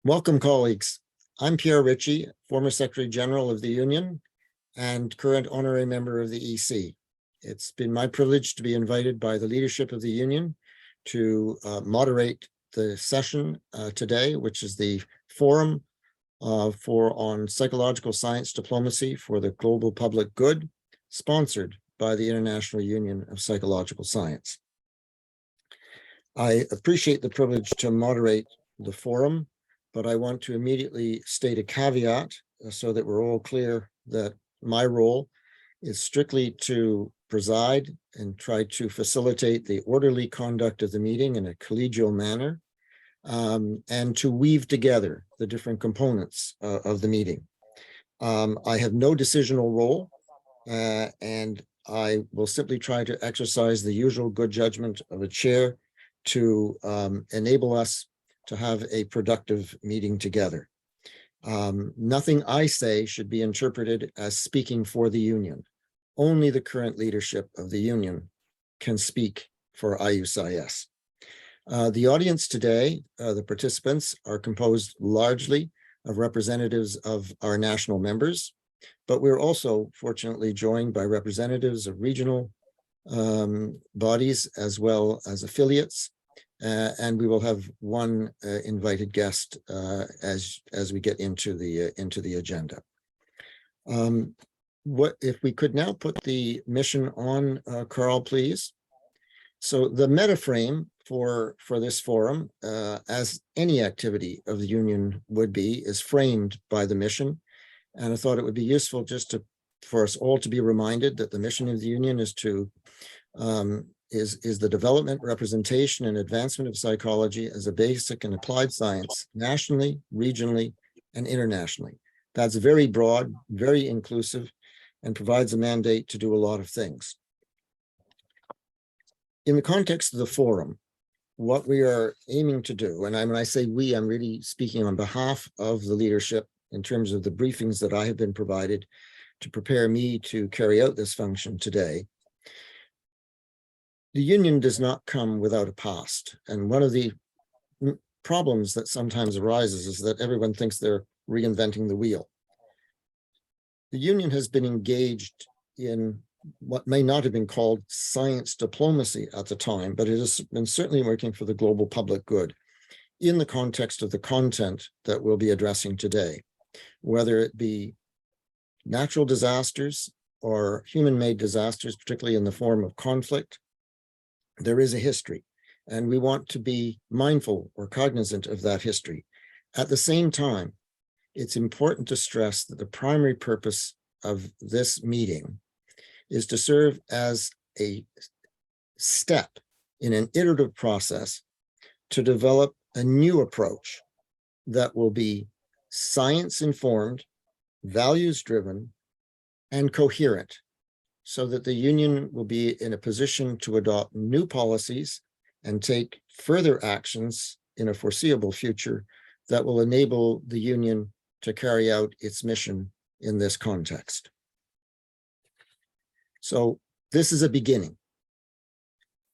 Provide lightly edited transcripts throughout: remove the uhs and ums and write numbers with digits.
Welcome, colleagues. I'm Pierre Ritchie, former Secretary General of the Union and current honorary member of the EC. It's been my privilege to be invited by the leadership of the Union to moderate the session today, which is the Forum on Psychological Science Diplomacy for the Global Public Good, sponsored by the International Union of Psychological Science. I appreciate the privilege to moderate the forum, but I want to immediately state a caveat so that we're all clear that my role is strictly to preside and try to facilitate the orderly conduct of the meeting in a collegial manner, and to weave together the different components of the meeting. I have no decisional role, and I will simply try to exercise the usual good judgment of a chair to enable us to have a productive meeting together. Nothing I say should be interpreted as speaking for the Union. Only the current leadership of the Union can speak for IUPsyS. The audience today, the participants, are composed largely of representatives of our national members, but we're also fortunately joined by representatives of regional bodies as well as affiliates, and we will have one invited guest as we get into the agenda. What if we could now put the mission on, Carl, please? So the meta frame for this forum, as any activity of the Union would be, is framed by the mission. And I thought it would be useful just for us all to be reminded that the mission of the Union is to is the development, representation, and advancement of psychology as a basic and applied science, nationally, regionally, and internationally. That's very broad, very inclusive, and provides a mandate to do a lot of things. In the context of the forum, what we are aiming to do, and when I say we, I'm really speaking on behalf of the leadership in terms of the briefings that I have been provided to prepare me to carry out this function today. The Union does not come without a past. And one of the problems that sometimes arises is that everyone thinks they're reinventing the wheel. The Union has been engaged in what may not have been called science diplomacy at the time, but it has been certainly working for the global public good in the context of the content that we'll be addressing today, whether it be natural disasters or human-made disasters, particularly in the form of conflict. There is a history, and we want to be mindful or cognizant of that history. At the same time, it's important to stress that the primary purpose of this meeting is to serve as a step in an iterative process to develop a new approach that will be science-informed, values-driven, and coherent, so that the Union will be in a position to adopt new policies and take further actions in a foreseeable future that will enable the Union to carry out its mission in this context. So this is a beginning.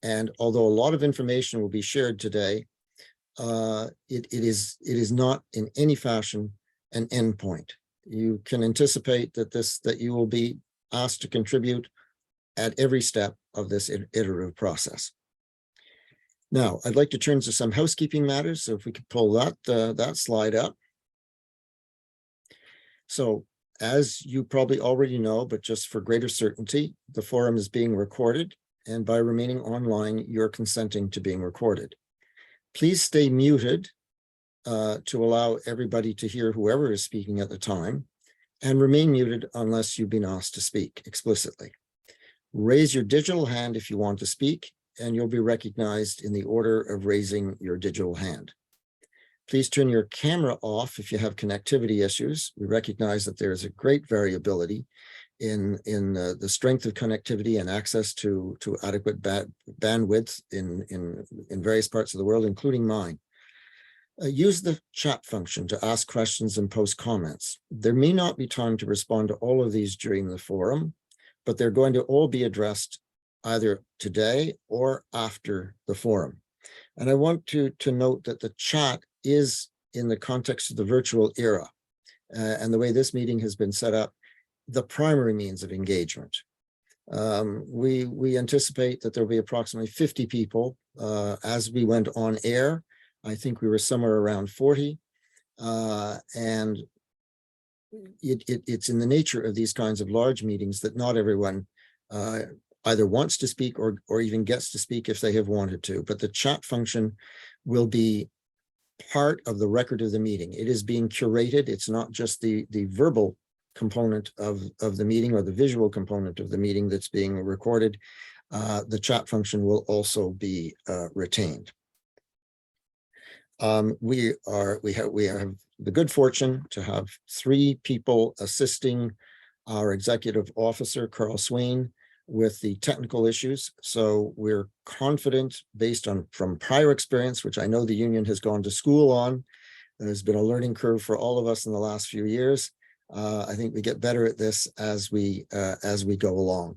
And although a lot of information will be shared today, it is not in any fashion an endpoint. You can anticipate that you will be asked to contribute at every step of this iterative process. Now, I'd like to turn to some housekeeping matters. So if we could pull that slide up. So as you probably already know, but just for greater certainty, the forum is being recorded, and by remaining online, you're consenting to being recorded. Please stay muted to allow everybody to hear whoever is speaking at the time, and remain muted unless you've been asked to speak explicitly. Raise your digital hand if you want to speak, and you'll be recognized in the order of raising your digital hand. Please turn your camera off if you have connectivity issues. We recognize that there is a great variability in the strength of connectivity and access to adequate bandwidth in various parts of the world, including mine. Use the chat function to ask questions and post comments. There may not be time to respond to all of these during the forum, but they're going to all be addressed either today or after the forum. And I want to note that the chat is in the context of the virtual era and the way this meeting has been set up, the primary means of engagement. We anticipate that there'll be approximately 50 people as we went on air. I think we were somewhere around 40. And it's in the nature of these kinds of large meetings that not everyone either wants to speak or even gets to speak if they have wanted to. But the chat function will be part of the record of the meeting. It is being curated. It's not just the verbal component of the meeting or the visual component of the meeting that's being recorded. The chat function will also be retained. We have the good fortune to have 3 people assisting our executive officer, Carl Swain, with the technical issues. So we're confident based on from prior experience, which I know the union has gone to school on. There's been a learning curve for all of us in the last few years. I think we get better at this as we go along.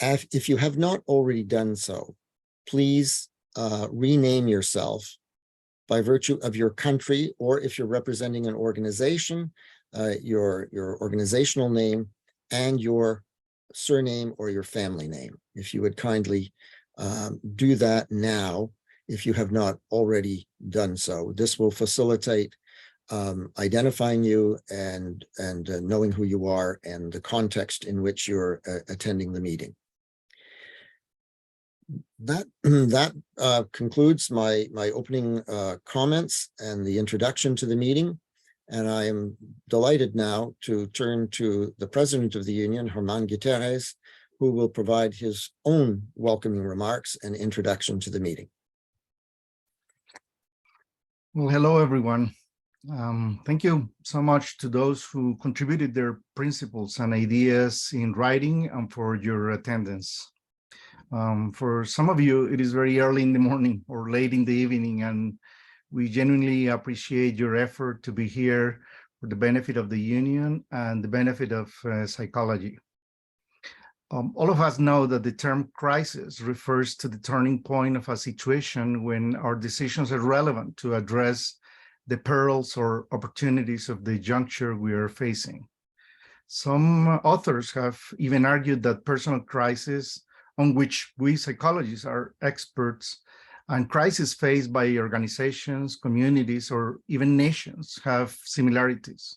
If you have not already done so, please rename yourself by virtue of your country, or if you're representing an organization, your organizational name and your surname or your family name. If you would kindly do that now, if you have not already done so. This will facilitate identifying you and knowing who you are and the context in which you're attending the meeting. That concludes my opening comments and the introduction to the meeting. And I am delighted now to turn to the president of the union, Germán Guterres, who will provide his own welcoming remarks and introduction to the meeting. Well, hello, everyone. Thank you so much to those who contributed their principles and ideas in writing and for your attendance. For some of you, it is very early in the morning or late in the evening, and we genuinely appreciate your effort to be here for the benefit of the union and the benefit of psychology. All of us know that the term crisis refers to the turning point of a situation when our decisions are relevant to address the perils or opportunities of the juncture we are facing. Some authors have even argued that personal crisis, on which we psychologists are experts, and crises faced by organizations, communities, or even nations have similarities.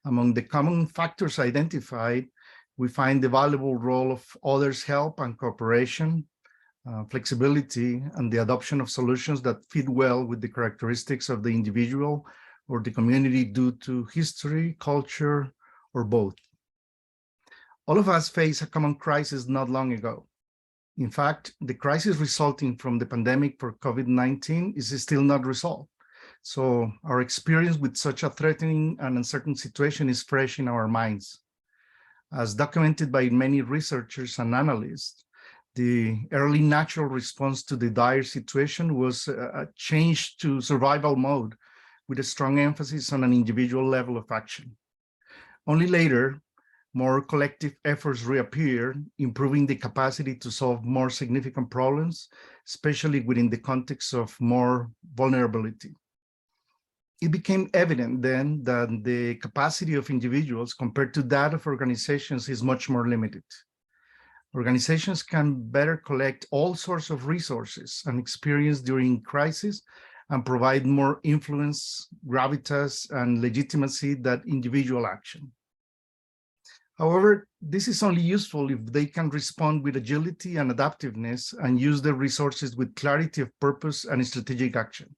Among the common factors identified, we find the valuable role of others' help and cooperation, flexibility, and the adoption of solutions that fit well with the characteristics of the individual or the community due to history, culture, or both. All of us faced a common crisis not long ago. In fact, the crisis resulting from the pandemic for COVID-19 is still not resolved. So our experience with such a threatening and uncertain situation is fresh in our minds. As documented by many researchers and analysts, the early natural response to the dire situation was a change to survival mode with a strong emphasis on an individual level of action. Only later, more collective efforts reappeared, improving the capacity to solve more significant problems, especially within the context of more vulnerability. It became evident then that the capacity of individuals compared to that of organizations is much more limited. Organizations can better collect all sorts of resources and experience during crisis and provide more influence, gravitas, and legitimacy than individual action. However, this is only useful if they can respond with agility and adaptiveness and use their resources with clarity of purpose and strategic action.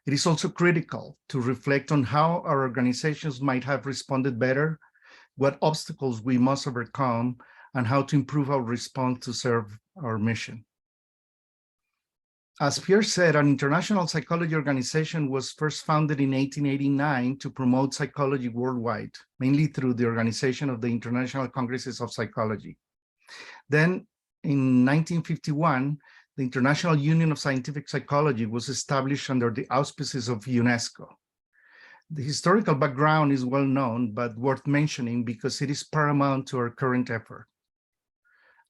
It is also critical to reflect on how our organizations might have responded better, what obstacles we must overcome, and how to improve our response to serve our mission. As Pierre said, an international psychology organization was first founded in 1889 to promote psychology worldwide, mainly through the organization of the International Congresses of Psychology. Then, in 1951, the International Union of Scientific Psychology was established under the auspices of UNESCO. The historical background is well known, but worth mentioning because it is paramount to our current effort.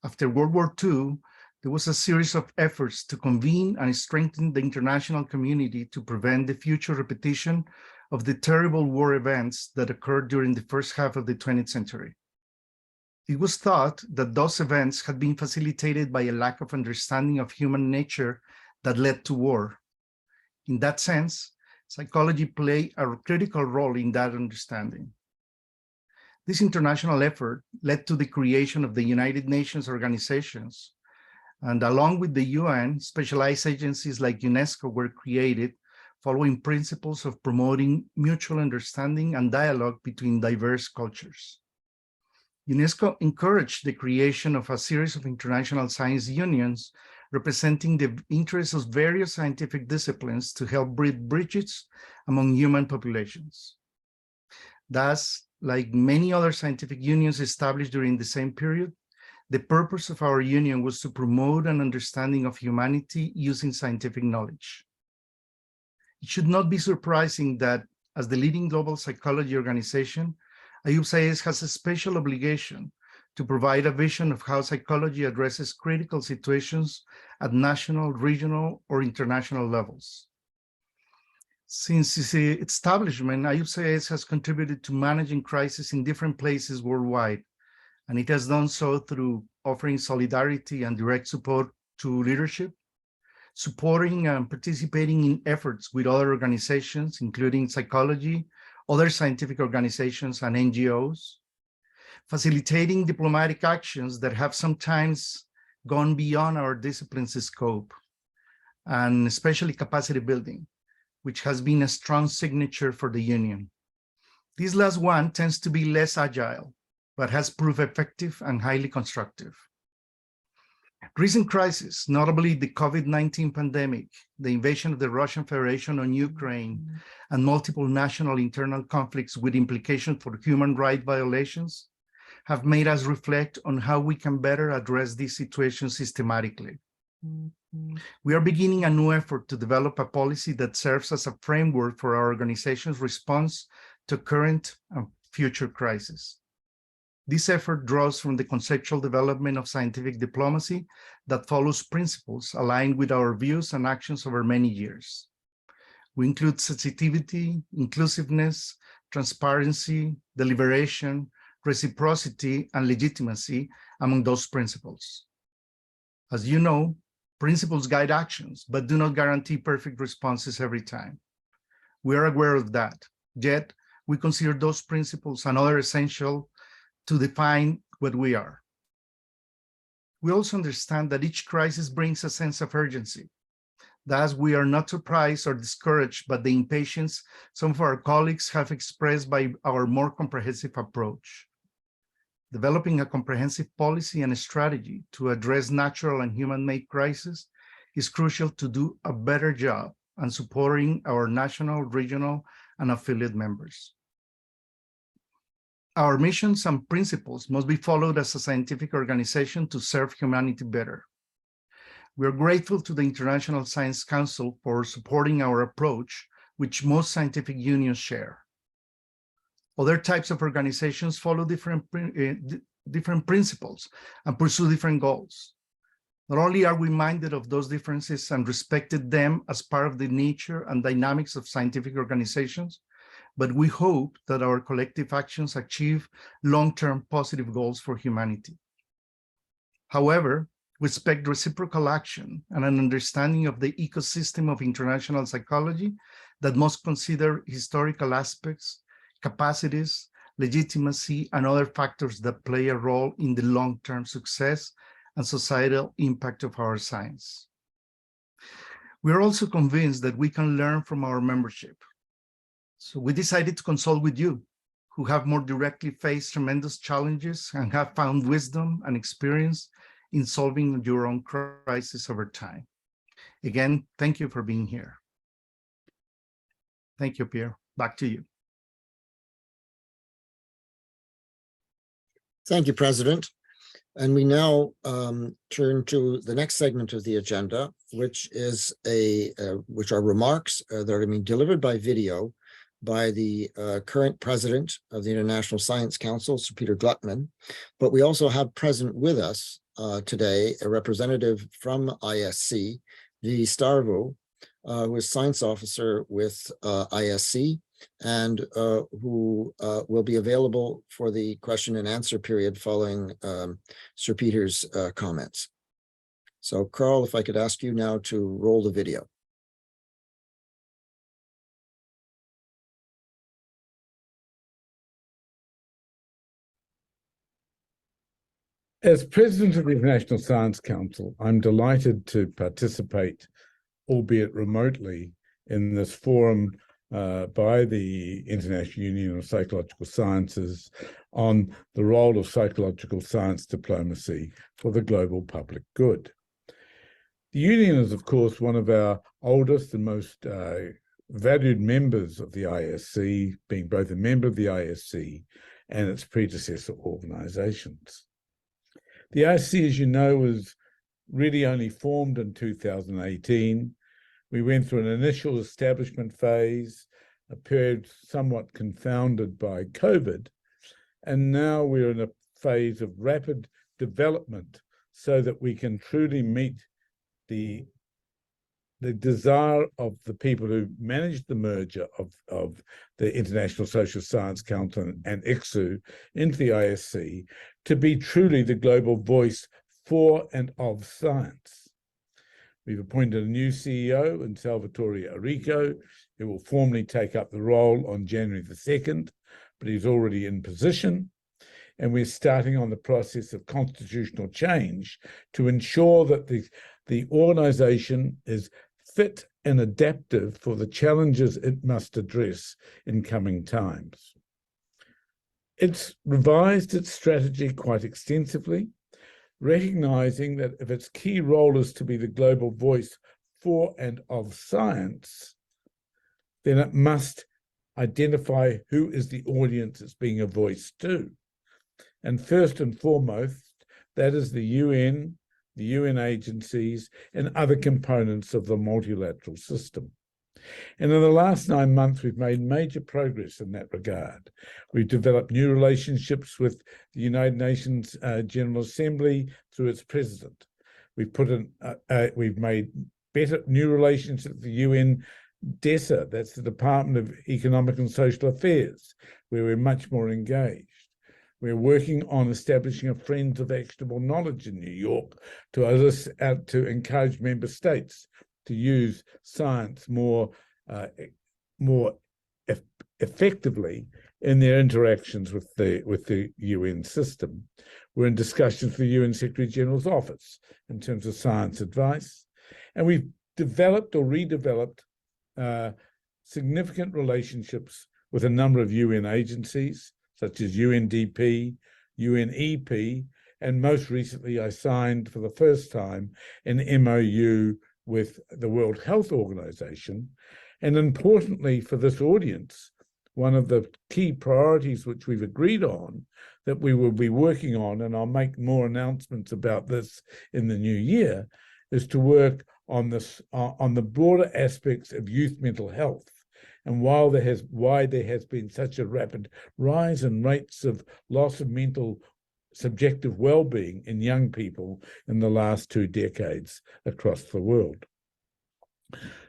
After World War II, there was a series of efforts to convene and strengthen the international community to prevent the future repetition of the terrible war events that occurred during the first half of the 20th century. It was thought that those events had been facilitated by a lack of understanding of human nature that led to war. In that sense, psychology played a critical role in that understanding. This international effort led to the creation of the United Nations organizations, and along with the UN, specialized agencies like UNESCO were created following principles of promoting mutual understanding and dialogue between diverse cultures. UNESCO encouraged the creation of a series of international science unions representing the interests of various scientific disciplines to help build bridges among human populations. Thus, like many other scientific unions established during the same period, the purpose of our union was to promote an understanding of humanity using scientific knowledge. It should not be surprising that, as the leading global psychology organization, IUPsyS has a special obligation to provide a vision of how psychology addresses critical situations at national, regional, or international levels. Since its establishment, IUPsyS has contributed to managing crises in different places worldwide, and it has done so through offering solidarity and direct support to leadership, supporting and participating in efforts with other organizations, including psychology, other scientific organizations, and NGOs, facilitating diplomatic actions that have sometimes gone beyond our discipline's scope, and especially capacity building, which has been a strong signature for the union. This last one tends to be less agile, but has proved effective and highly constructive. Recent crises, notably the COVID-19 pandemic, the invasion of the Russian Federation on Ukraine, and multiple national internal conflicts with implications for human rights violations, have made us reflect on how we can better address these situations systematically. We are beginning a new effort to develop a policy that serves as a framework for our organization's response to current and future crises. This effort draws from the conceptual development of scientific diplomacy that follows principles aligned with our views and actions over many years. We include sensitivity, inclusiveness, transparency, deliberation, reciprocity, and legitimacy among those principles. As you know, principles guide actions, but do not guarantee perfect responses every time. We are aware of that, yet we consider those principles and other essential to define what we are. We also understand that each crisis brings a sense of urgency. Thus, we are not surprised or discouraged by the impatience some of our colleagues have expressed by our more comprehensive approach. Developing a comprehensive policy and a strategy to address natural and human-made crises is crucial to do a better job and supporting our national, regional, and affiliate members. Our missions and principles must be followed as a scientific organization to serve humanity better. We are grateful to the International Science Council for supporting our approach, which most scientific unions share. Other types of organizations follow different principles and pursue different goals. Not only are we minded of those differences and respected them as part of the nature and dynamics of scientific organizations, but we hope that our collective actions achieve long-term positive goals for humanity. However, we expect reciprocal action and an understanding of the ecosystem of international psychology that must consider historical aspects, capacities, legitimacy, and other factors that play a role in the long-term success and societal impact of our science. We are also convinced that we can learn from our membership. So we decided to consult with you, who have more directly faced tremendous challenges and have found wisdom and experience in solving your own crisis over time. Again, thank you for being here. Thank you, Pierre. Back to you. Thank you, President. And we now turn to the next segment of the agenda, which is which are remarks that are going to be delivered by video by the current president of the International Science Council, Sir Peter Gluckman. But we also have present with us today a representative from ISC, V. Starvo, who is science officer with ISC and who will be available for the question and answer period following Sir Peter's comments. So Carl, if I could ask you now to roll the video. As president of the International Science Council, I'm delighted to participate, albeit remotely, in this forum by the International Union of Psychological Sciences on the role of psychological science diplomacy for the global public good. The Union is, of course, one of our oldest and most valued members of the ISC, being both a member of the ISC and its predecessor organizations. The ISC, as you know, was really only formed in 2018. We went through an initial establishment phase, a period somewhat confounded by COVID, and now we're in a phase of rapid development so that we can truly meet the desire of the people who managed the merger of the International Social Science Council and ICSU into the ISC to be truly the global voice for and of science. We've appointed a new CEO in Salvatore Arrico, who will formally take up the role on January the 2nd, but he's already in position. And we're starting on the process of constitutional change to ensure that the organization is fit and adaptive for the challenges it must address in coming times. It's revised its strategy quite extensively, recognizing that if its key role is to be the global voice for and of science, then it must identify who is the audience it's being a voice to. And first and foremost, that is the UN agencies, and other components of the multilateral system. And in the last 9 months, we've made major progress in that regard. We've developed new relationships with the United Nations General Assembly through its president. We've made better new relationships with the UN DESA, that's the Department of Economic and Social Affairs, where we're much more engaged. We're working on establishing a Friends of Actionable Knowledge in New York to encourage member states to use science more effectively in their interactions with the UN system. We're in discussions with the UN Secretary General's office in terms of science advice, and we've developed or redeveloped significant relationships with a number of UN agencies, such as UNDP, UNEP, and most recently I signed for the first time an MOU with the World Health Organization. And importantly for this audience, one of the key priorities which we've agreed on that we will be working on, and I'll make more announcements about this in the new year, is to work on the broader aspects of youth mental health. And why there has been such a rapid rise in rates of loss of mental subjective well-being in young people in the last 2 decades across the world.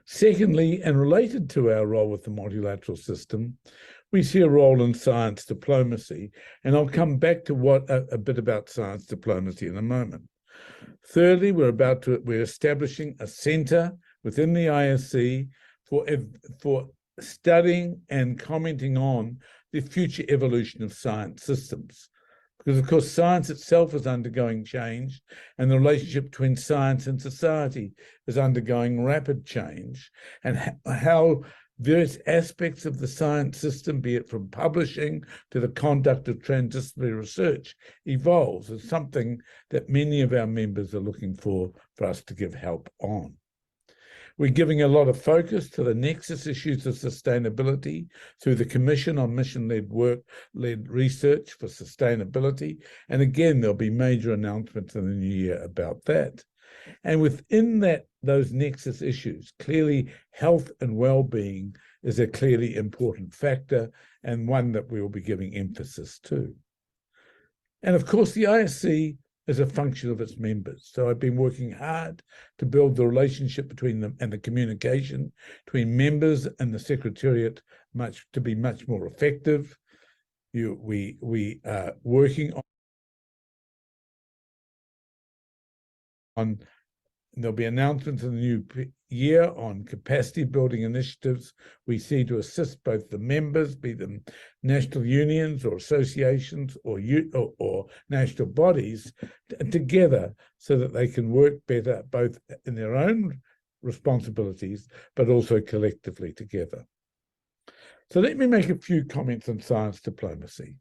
Secondly, and related to our role with the multilateral system, we see a role in science diplomacy, and I'll come back to a bit about science diplomacy in a moment. Thirdly, we're establishing a center within the ISC for studying and commenting on the future evolution of science systems. Because, of course, science itself is undergoing change, and the relationship between science and society is undergoing rapid change, and how various aspects of the science system, be it from publishing to the conduct of transdisciplinary research, evolves is something that many of our members are looking for us to give help on. We're giving a lot of focus to the nexus issues of sustainability through the Commission on Mission-Led Research for Sustainability. And again, there'll be major announcements in the new year about that. And within those nexus issues, clearly health and well-being is a clearly important factor and one that we will be giving emphasis to. And of course, the ISC is a function of its members. So I've been working hard to build the relationship between them and the communication between members and the Secretariat to be much more effective. We are working on there'll be announcements in the new year on capacity building initiatives we see to assist both the members, be them national unions or associations or national bodies, together so that they can work better both in their own responsibilities, but also collectively together. So let me make a few comments on science diplomacy.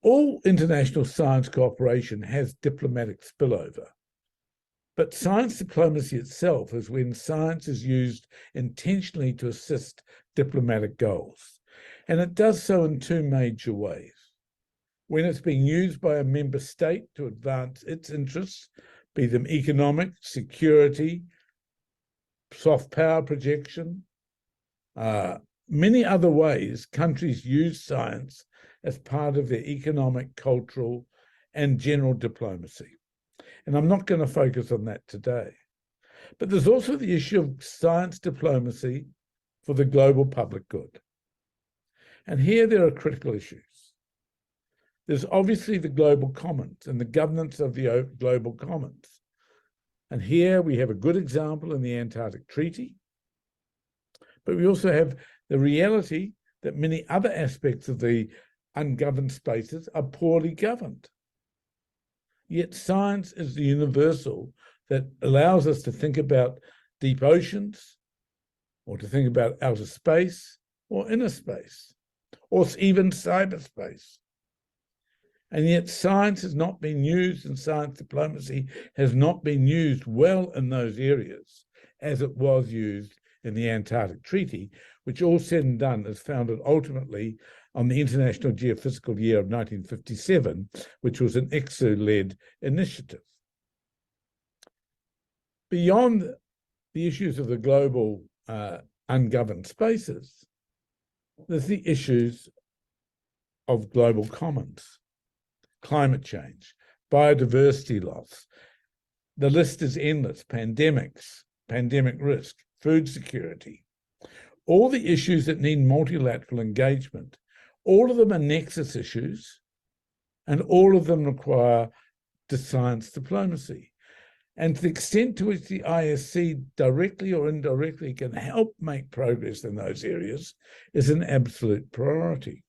All international science cooperation has diplomatic spillover. But science diplomacy itself is when science is used intentionally to assist diplomatic goals. And it does so in two major ways. When it's being used by a member state to advance its interests, be them economic, security, soft power projection, many other ways countries use science as part of their economic, cultural, and general diplomacy. And I'm not going to focus on that today. But there's also the issue of science diplomacy for the global public good. And here there are critical issues. There's obviously the global commons and the governance of the global commons. And here we have a good example in the Antarctic Treaty. But we also have the reality that many other aspects of the ungoverned spaces are poorly governed. Yet science is the universal that allows us to think about deep oceans, or to think about outer space, or inner space, or even cyberspace. And yet science has not been used, and science diplomacy has not been used well in those areas as it was used in the Antarctic Treaty, which all said and done is founded ultimately on the International Geophysical Year of 1957, which was an IUPsyS-led initiative. Beyond the issues of the global ungoverned spaces, there's the issues of global commons, climate change, biodiversity loss. The list is endless: pandemics, pandemic risk, food security, all the issues that need multilateral engagement. All of them are nexus issues, and all of them require science diplomacy. And to the extent to which the ISC directly or indirectly can help make progress in those areas is an absolute priority.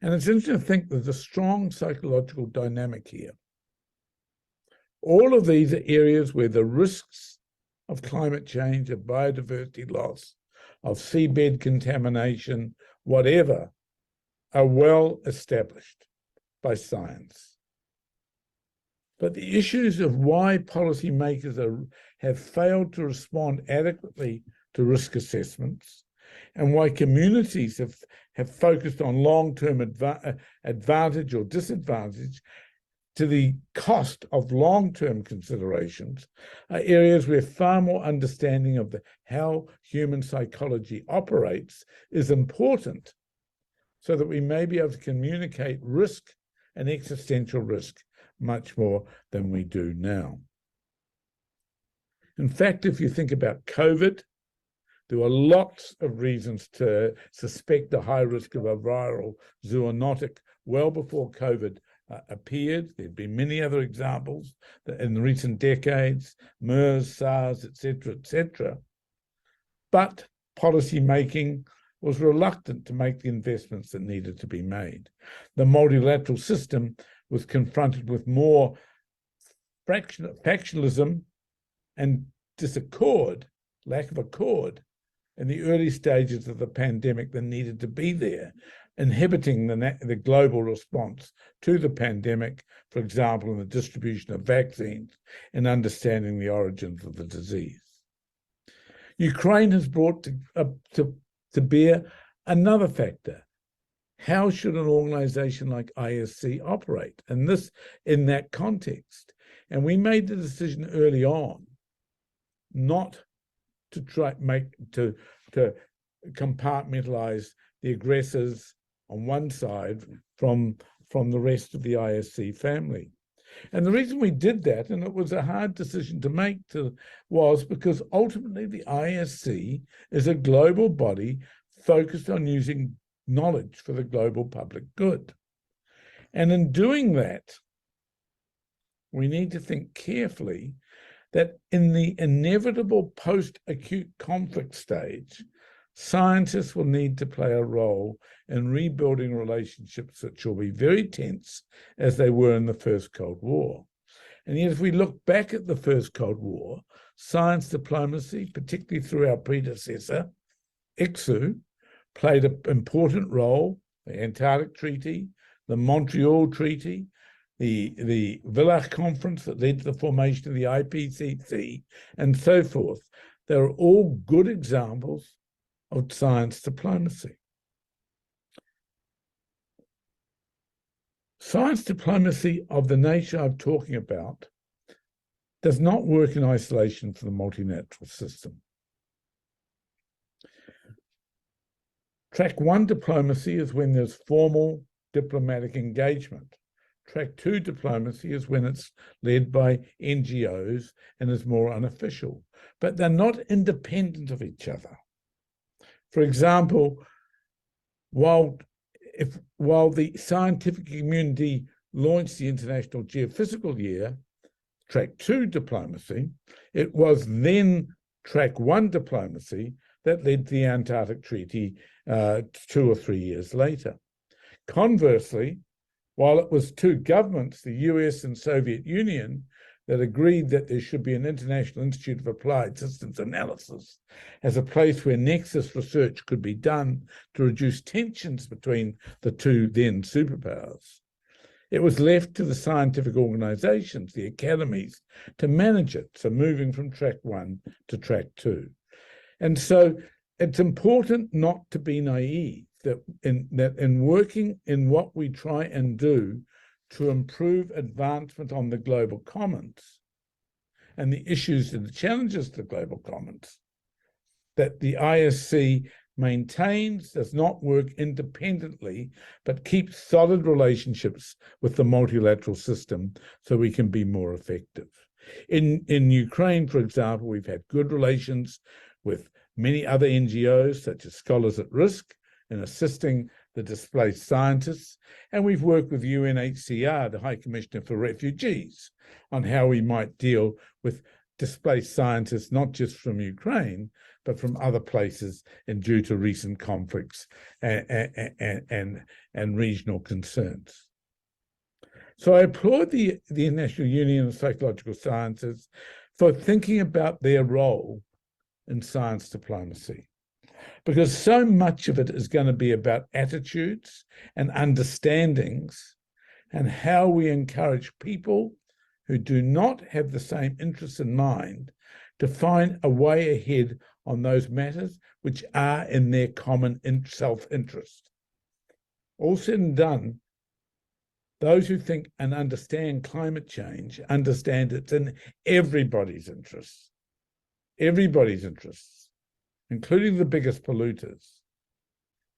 And it's interesting to think there's a strong psychological dynamic here. All of these are areas where the risks of climate change, of biodiversity loss, of seabed contamination, whatever, are well established by science. But the issues of why policymakers have failed to respond adequately to risk assessments, and why communities have focused on long-term advantage or disadvantage to the cost of long-term considerations, are areas where far more understanding of how human psychology operates is important, so that we may be able to communicate risk and existential risk much more than we do now. In fact, if you think about COVID, there were lots of reasons to suspect the high risk of a viral zoonotic well before COVID appeared. There'd been many other examples that in recent decades, MERS, SARS, etc. But policy making was reluctant to make the investments that needed to be made. The multilateral system was confronted with more factionalism and disaccord, lack of accord, in the early stages of the pandemic than needed to be there, inhibiting the global response to the pandemic, for example, in the distribution of vaccines and understanding the origins of the disease. Ukraine has brought to bear another factor. How should an organization like ISC operate? And this in that context. And we made the decision early on not to compartmentalize the aggressors on one side from the rest of the ISC family. And the reason we did that, and it was a hard decision to make, was because ultimately the ISC is a global body focused on using knowledge for the global public good. And in doing that, we need to think carefully that in the inevitable post-acute conflict stage, scientists will need to play a role in rebuilding relationships that will be very tense as they were in the First Cold War. And yet, if we look back at the First Cold War, science diplomacy, particularly through our predecessor, IUPsyS, played an important role. The Antarctic Treaty, the Montreal Treaty, the Villach Conference that led to the formation of the IUPsyS, and so forth. They're all good examples of science diplomacy. Science diplomacy of the nature I'm talking about does not work in isolation from the multilateral system. Track 1 diplomacy is when there's formal diplomatic engagement. Track 2 diplomacy is when it's led by NGOs and is more unofficial, but they're not independent of each other. For example, while the scientific community launched the International Geophysical Year, Track 2 diplomacy, it was then Track 1 diplomacy that led to the Antarctic Treaty 2 or 3 years later. Conversely, while it was two governments, the US and Soviet Union, that agreed that there should be an International Institute of Applied Systems Analysis as a place where nexus research could be done to reduce tensions between the two then superpowers, it was left to the scientific organizations, the academies, to manage it, so moving from Track 1 to Track 2. And so it's important not to be naive that in working in what we try and do to improve advancement on the global commons and the issues and the challenges to the global commons, that the ISC maintains, does not work independently, but keeps solid relationships with the multilateral system so we can be more effective. In Ukraine, for example, we've had good relations with many other NGOs, such as Scholars at Risk, in assisting the displaced scientists, and we've worked with UNHCR, the High Commissioner for Refugees, on how we might deal with displaced scientists, not just from Ukraine, but from other places and due to recent conflicts and regional concerns. So I applaud the International Union of Psychological Sciences for thinking about their role in science diplomacy, because so much of it is going to be about attitudes and understandings and how we encourage people who do not have the same interests in mind to find a way ahead on those matters which are in their common self-interest. All said and done, those who think and understand climate change understand it's in everybody's interests, including the biggest polluters,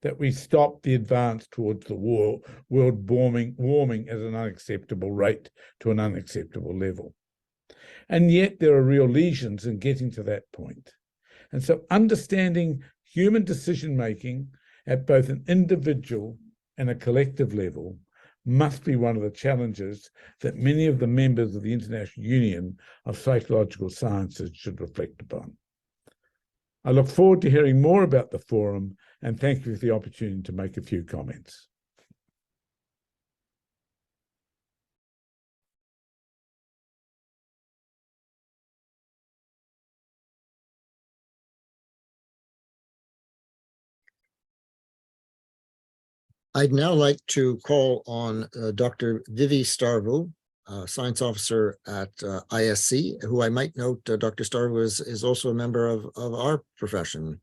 that we stop the advance towards the world warming at an unacceptable rate to an unacceptable level. And yet there are real lesions in getting to that point. And so understanding human decision-making at both an individual and a collective level must be one of the challenges that many of the members of the International Union of Psychological Sciences should reflect upon. I look forward to hearing more about the forum, and thank you for the opportunity to make a few comments. I'd now like to call on Dr. Vivi Starvu, Science Officer at ISC, who I might note, Dr. Starvu is also a member of our profession.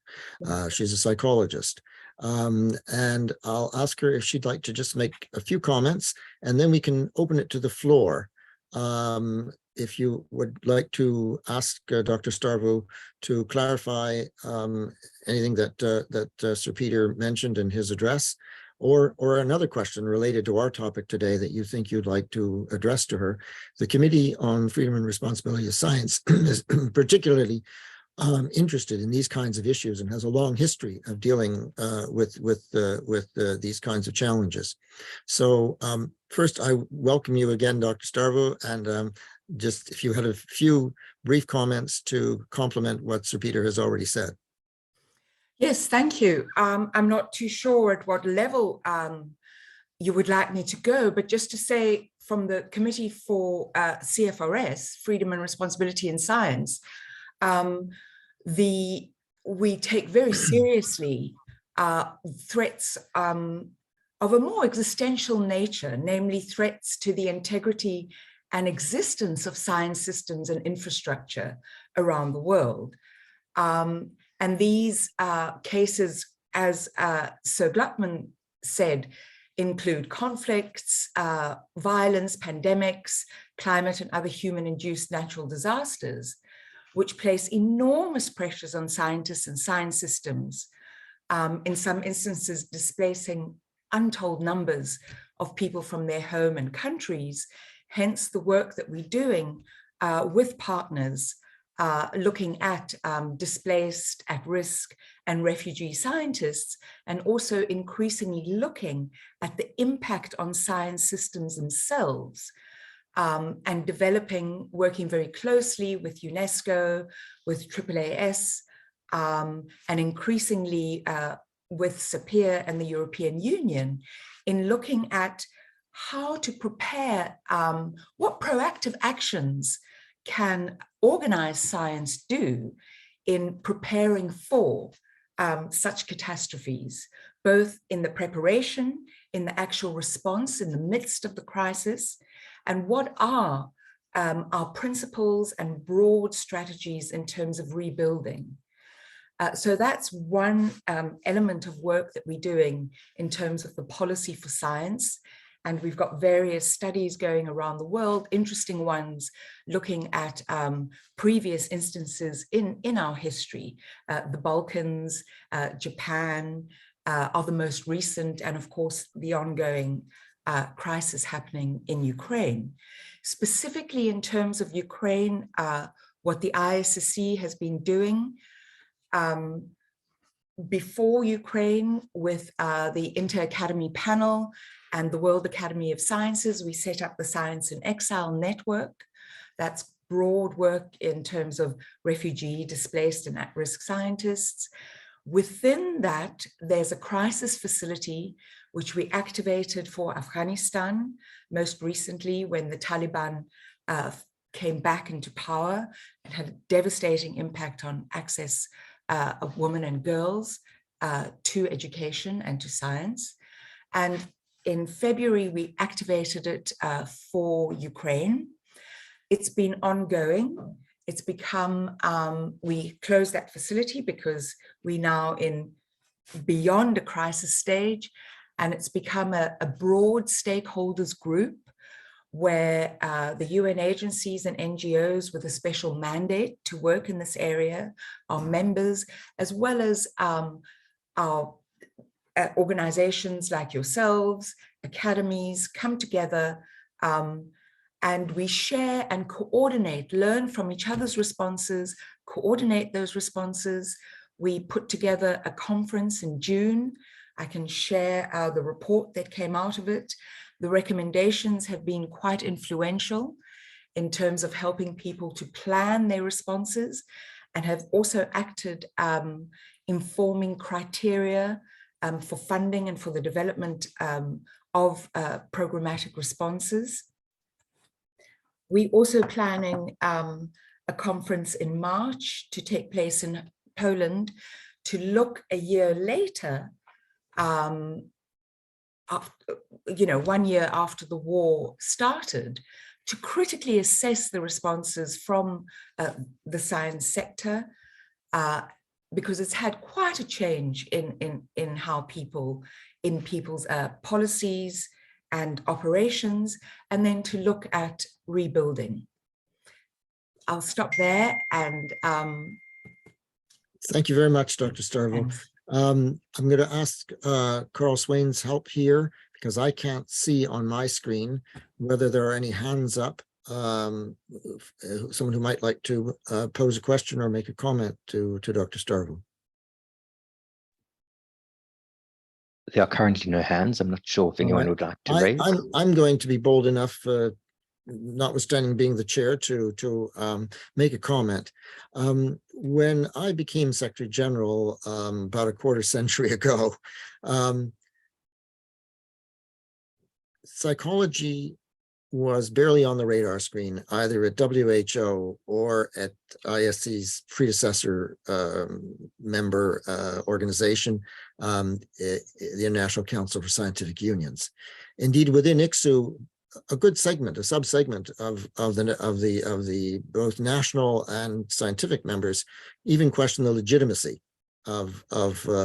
She's a psychologist. And I'll ask her if she'd like to just make a few comments, and then we can open it to the floor. If you would like to ask Dr. Starvu to clarify anything that Sir Peter mentioned in his address, or another question related to our topic today that you think you'd like to address to her. The Committee on Freedom and Responsibility of Science is particularly interested in these kinds of issues and has a long history of dealing with these kinds of challenges. So first, I welcome you again, Dr. Starvo, and just if you had a few brief comments to complement what Sir Peter has already said. Yes, thank you. I'm not too sure at what level you would like me to go, but just to say from the Committee for CFRS, Freedom and Responsibility in Science, we take very seriously threats of a more existential nature, namely threats to the integrity and existence of science systems and infrastructure around the world. And these cases, as Sir Gluckman said, include conflicts, violence, pandemics, climate and other human-induced natural disasters, which place enormous pressures on scientists and science systems, in some instances displacing untold numbers of people from their home and countries. Hence the work that we're doing with partners looking at displaced, at-risk and refugee scientists, and also increasingly looking at the impact on science systems themselves, and developing, working very closely with UNESCO, with IUPsyS, and increasingly with SAPIR and the European Union in looking at how to prepare, what proactive actions can organized science do in preparing for such catastrophes, both in the preparation, in the actual response, in the midst of the crisis, and what are our principles and broad strategies in terms of rebuilding. So that's one element of work that we're doing in terms of the policy for science. And we've got various studies going around the world, interesting ones, looking at previous instances in our history. The Balkans, Japan are the most recent, and of course, the ongoing crisis happening in Ukraine. Specifically in terms of Ukraine, what the IUPsyS has been doing before Ukraine with the Inter-Academy Panel and the World Academy of Sciences, we set up the Science in Exile Network. That's broad work in terms of refugee, displaced and at-risk scientists. Within that, there's a crisis facility which we activated for Afghanistan, most recently when the Taliban came back into power and had a devastating impact on access of women and girls to education and to science. And in February, we activated it for Ukraine. It's been ongoing. It's become, we closed that facility because we're now in beyond a crisis stage, and it's become a broad stakeholders group where the UN agencies and NGOs with a special mandate to work in this area are members, as well as our organizations like yourselves, academies come together, and we share and coordinate, learn from each other's responses, coordinate those responses. We put together a conference in June. I can share the report that came out of it. The recommendations have been quite influential in terms of helping people to plan their responses, and have also acted informing criteria for funding and for the development of programmatic responses. We're also planning a conference in March to take place in Poland to look a year later, after, 1 year after the war started, to critically assess the responses from the science sector, because it's had quite a change in how people's policies and operations, and then to look at rebuilding. I'll stop there, and thank you very much, Dr. Starvo. I'm going to ask Carl Swain's help here because I can't see on my screen whether there are any hands up. Someone who might like to pose a question or make a comment to Dr. Starvo. There are currently no hands. I'm not sure if anyone would like to raise. I'm going to be bold enough, notwithstanding being the chair, to make a comment. When I became Secretary General about a quarter century ago, psychology was barely on the radar screen, either at WHO or at ISC's predecessor member organization, the International Council for Scientific Unions. Indeed, within IUPSY, a good segment, a subsegment of the both national and scientific members even question the legitimacy of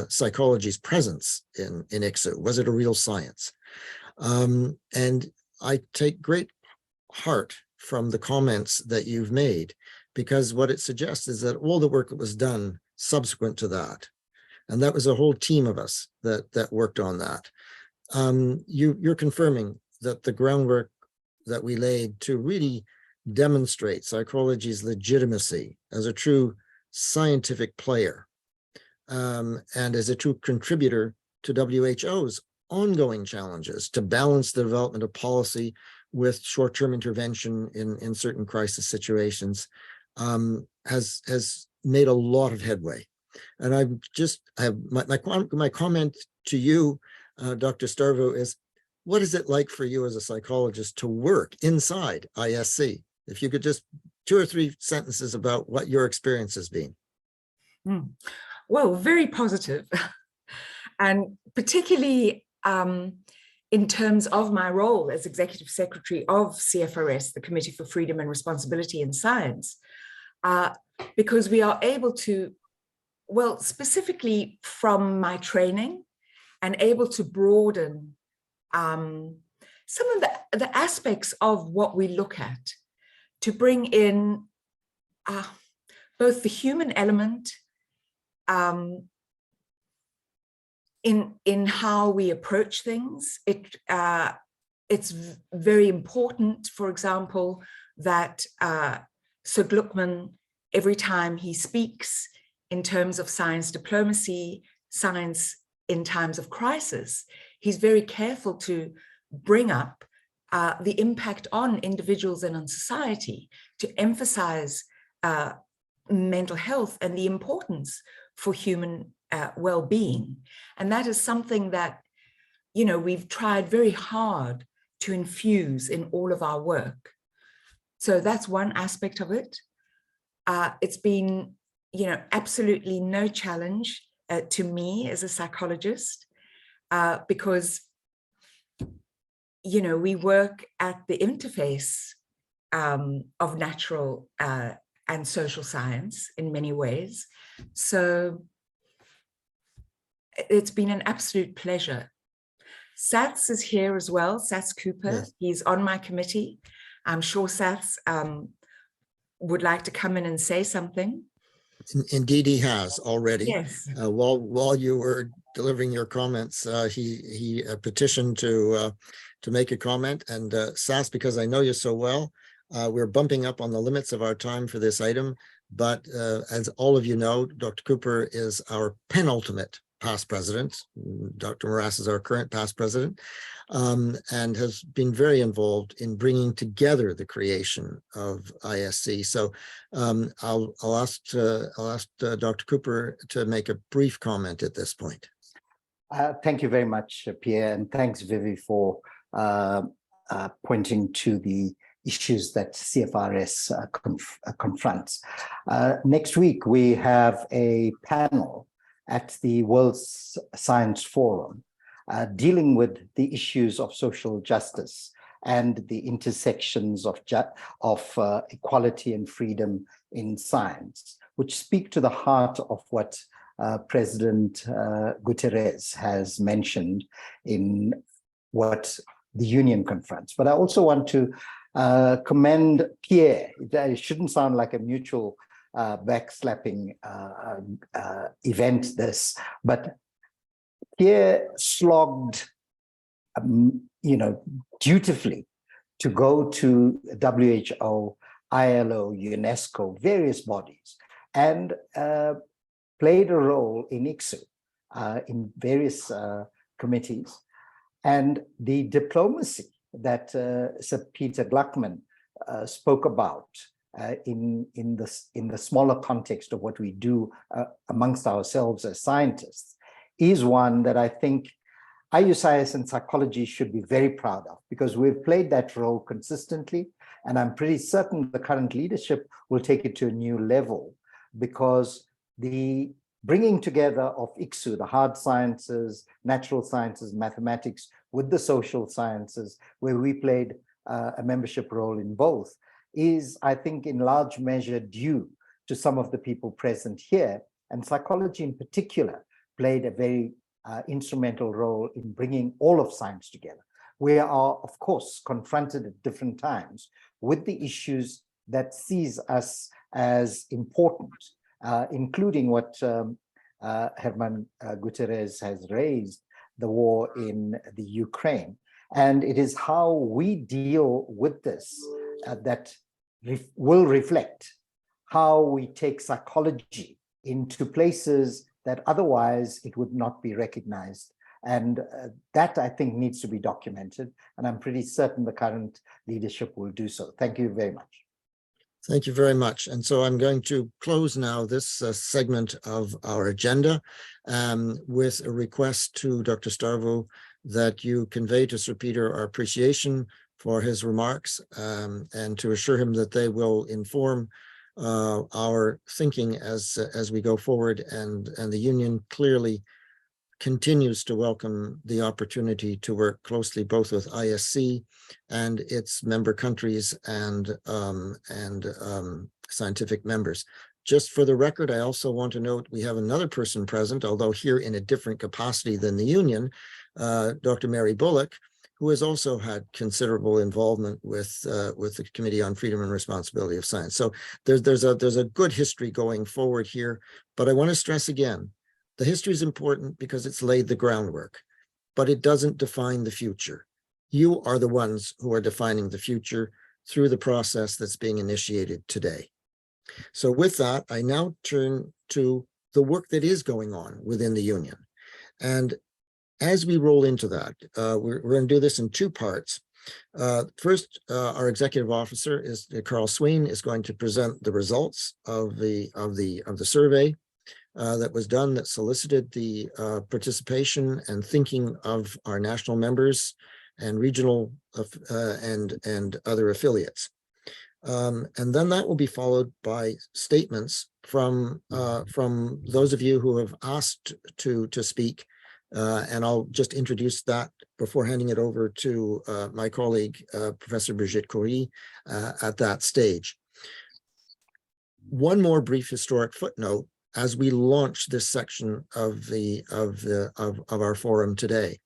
psychology's presence in IUPSY. Was it a real science? And I take great heart from the comments that you've made, because what it suggests is that all the work that was done subsequent to that, and that was a whole team of us that worked on that. You're confirming that the groundwork that we laid to really demonstrate psychology's legitimacy as a true scientific player and as a true contributor to WHO's ongoing challenges to balance the development of policy with short-term intervention in certain crisis situations has made a lot of headway. And I have my comment to you, Dr. Starvo, is what is it like for you as a psychologist to work inside ISC? If you could just 2 or 3 sentences about what your experience has been. Well, very positive. And particularly in terms of my role as Executive Secretary of CFRS, the Committee for Freedom and Responsibility in Science, because we are able to, well, specifically from my training, and able to broaden some of the aspects of what we look at to bring in both the human element in how we approach things. It's very important, for example, that Sir Gluckman, every time he speaks in terms of science diplomacy, science in times of crisis, he's very careful to bring up the impact on individuals and on society, to emphasize mental health and the importance for human well-being. And that is something that, you know, we've tried very hard to infuse in all of our work. So that's one aspect of it. It's been, you know, absolutely no challenge to me as a psychologist, because, you know, we work at the interface of natural and social science in many ways. So it's been an absolute pleasure. Sats is here as well, Sats Cooper. Yes. He's on my committee. I'm sure Sats would like to come in and say something. Indeed, he has already. Yes. While you were delivering your comments, he petitioned to make a comment. And Sats, because I know you so well, we're bumping up on the limits of our time for this item. But as all of you know, Dr. Cooper is our penultimate past president. Dr. Morass is our current past president, and has been very involved in bringing together the creation of ISC. So I'll ask Dr. Cooper to make a brief comment at this point. Thank you very much, Pierre, and thanks, Vivi, for pointing to the issues that CFRS confronts. Next week, we have a panel at the World Science Forum dealing with the issues of social justice and the intersections of equality and freedom in science, which speak to the heart of what President Guterres has mentioned in what the Union confronts. But I also want to commend Pierre. It shouldn't sound like a mutual backslapping event this, but here slogged, dutifully to go to WHO, ILO, UNESCO, various bodies, and played a role in IUPsyS in various committees. And the diplomacy that Sir Peter Gluckman spoke about in the smaller context of what we do amongst ourselves as scientists is one that I think IUPsyS and psychology should be very proud of, because we've played that role consistently, and I'm pretty certain the current leadership will take it to a new level, because the bringing together of IUPSYS, the hard sciences, natural sciences, mathematics, with the social sciences, where we played a membership role in both, is, I think, in large measure due to some of the people present here. And psychology in particular played a very instrumental role in bringing all of science together. We are, of course, confronted at different times with the issues that sees us as important, including what Herman Guterres has raised, the war in the Ukraine. And it is how we deal with this that will reflect how we take psychology into places that otherwise it would not be recognized. And that, I think, needs to be documented. And I'm pretty certain the current leadership will do so. Thank you very much. Thank you very much. And so I'm going to close now this segment of our agenda with a request to Dr. Starvo that you convey to Sir Peter our appreciation for his remarks and to assure him that they will inform our thinking as we go forward. And the union clearly continues to welcome the opportunity to work closely both with ISC and its member countries and scientific members. Just for the record, I also want to note we have another person present, although here in a different capacity than the union, Dr. Mary Bullock, who has also had considerable involvement with the Committee on Freedom and Responsibility of Science. So there's a good history going forward here, but I want to stress again, the history is important because it's laid the groundwork, but it doesn't define the future. You are the ones who are defining the future through the process that's being initiated today. So with that, I now turn to the work that is going on within the union. And as we roll into that, we're going to do this in two parts. First, our executive officer is Carl Sween is going to present the results of the survey that was done that solicited the participation and thinking of our national members and regional and other affiliates. And then that will be followed by statements from those of you who have asked to speak. And I'll just introduce that before handing it over to my colleague, Professor Brigitte Coury, at that stage. One more brief historic footnote as we launch this section of our forum today.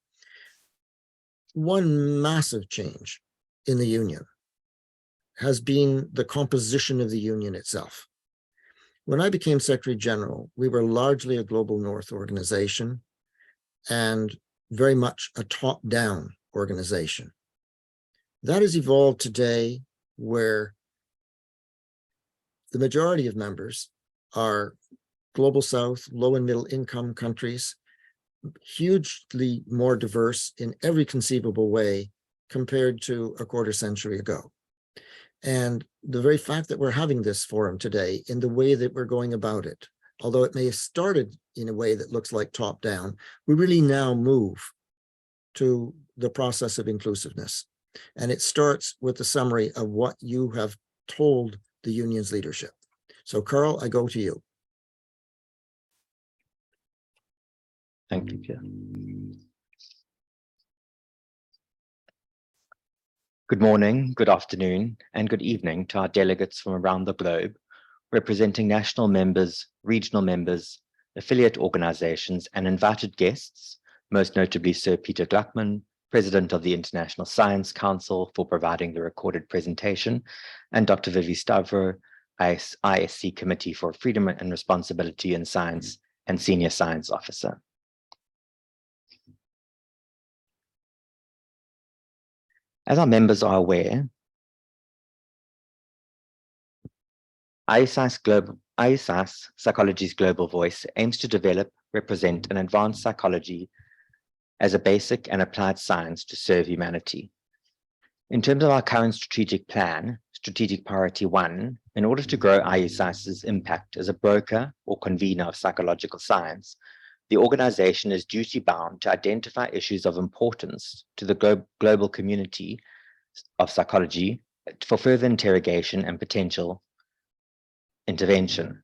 One massive change in the union has been the composition of the union itself. When I became Secretary General, we were largely a Global North organization and very much a top-down organization. That has evolved today where the majority of members are Global South, low and middle income countries, hugely more diverse in every conceivable way compared to a quarter century ago. And the very fact that we're having this forum today in the way that we're going about it, although it may have started in a way that looks like top down, we really now move to the process of inclusiveness. And it starts with the summary of what you have told the union's leadership. So Carl, I go to you. Thank you, Pierre. Good morning, good afternoon, and good evening to our delegates from around the globe, representing national members, regional members, affiliate organizations, and invited guests, most notably Sir Peter Gluckman, President of the International Science Council, for providing the recorded presentation, and Dr. Vivi Stavro, ISC Committee for Freedom and Responsibility in Science and Senior Science Officer. As our members are aware, IUPsyS Psychology's Global Voice aims to develop, represent, and advance psychology as a basic and applied science to serve humanity. In terms of our current strategic plan, Strategic Priority 1, in order to grow IUPsyS's impact as a broker or convener of psychological science, the organization is duty-bound to identify issues of importance to the global community of psychology for further interrogation and potential intervention.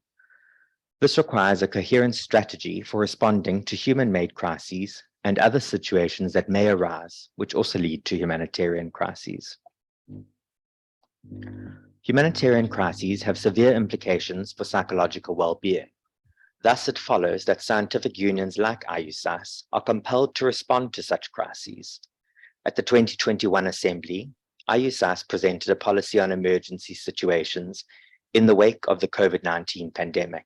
This requires a coherent strategy for responding to human-made crises and other situations that may arise, which also lead to humanitarian crises. Humanitarian crises have severe implications for psychological well-being. Thus, it follows that scientific unions like IUPsyS are compelled to respond to such crises. At the 2021 Assembly, IUPsyS presented a policy on emergency situations in the wake of the COVID-19 pandemic.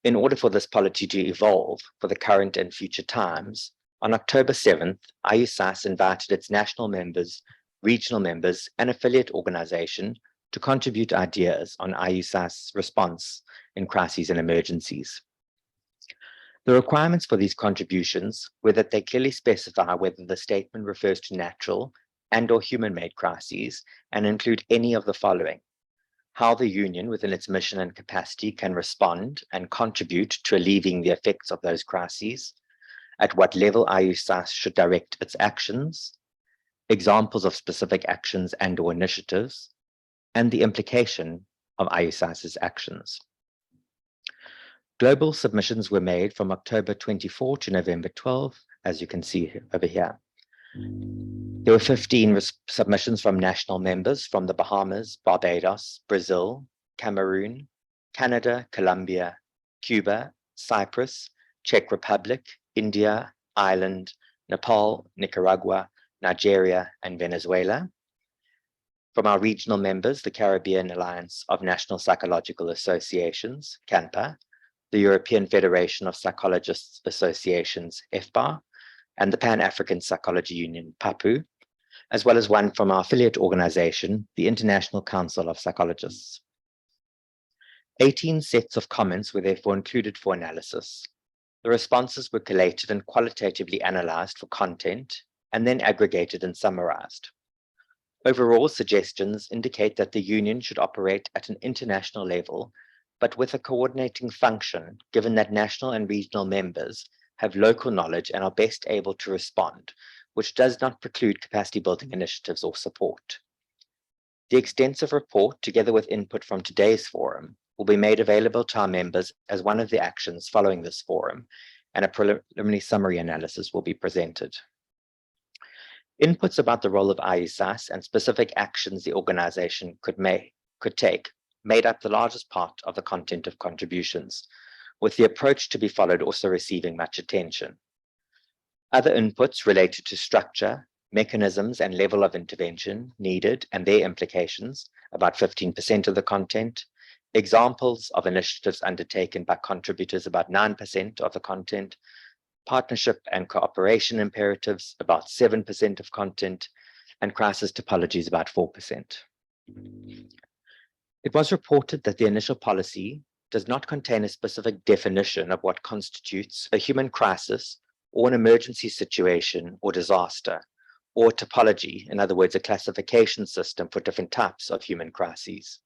In order for this policy to evolve for the current and future times, on October 7th, IUPsyS invited its national members, regional members, and affiliate organization to contribute ideas on IUPsyS response in crises and emergencies. The requirements for these contributions were that they clearly specify whether the statement refers to natural and/or human-made crises and include any of the following: how the union within its mission and capacity can respond and contribute to alleviating the effects of those crises, at what level IUPsyS should direct its actions, examples of specific actions and/or initiatives, and the implication of IUPsyS's actions. Global submissions were made from October 24 to November 12, as you can see over here. There were 15 submissions from national members from the Bahamas, Barbados, Brazil, Cameroon, Canada, Colombia, Cuba, Cyprus, Czech Republic, India, Ireland, Nepal, Nicaragua, Nigeria, and Venezuela. From our regional members, the Caribbean Alliance of National Psychological Associations, CANPA, the European Federation of Psychologists Associations, EFPA, and the Pan-African Psychology Union, PAPU, as well as one from our affiliate organization, the International Council of Psychologists. 18 sets of comments were therefore included for analysis. The responses were collated and qualitatively analyzed for content, and then aggregated and summarized. Overall suggestions indicate that the union should operate at an international level, but with a coordinating function, given that national and regional members have local knowledge and are best able to respond, which does not preclude capacity building initiatives or support. The extensive report, together with input from today's forum, will be made available to our members as one of the actions following this forum, and a preliminary summary analysis will be presented. Inputs about the role of IUPsyS and specific actions the organization could take made up the largest part of the content of contributions, with the approach to be followed also receiving much attention. Other inputs related to structure, mechanisms, and level of intervention needed and their implications, about 15% of the content, examples of initiatives undertaken by contributors, about 9% of the content, partnership and cooperation imperatives, about 7% of content, and crisis topologies, about 4%. It was reported that the initial policy does not contain a specific definition of what constitutes a human crisis or an emergency situation or disaster, or topology, in other words, a classification system for different types of human crises.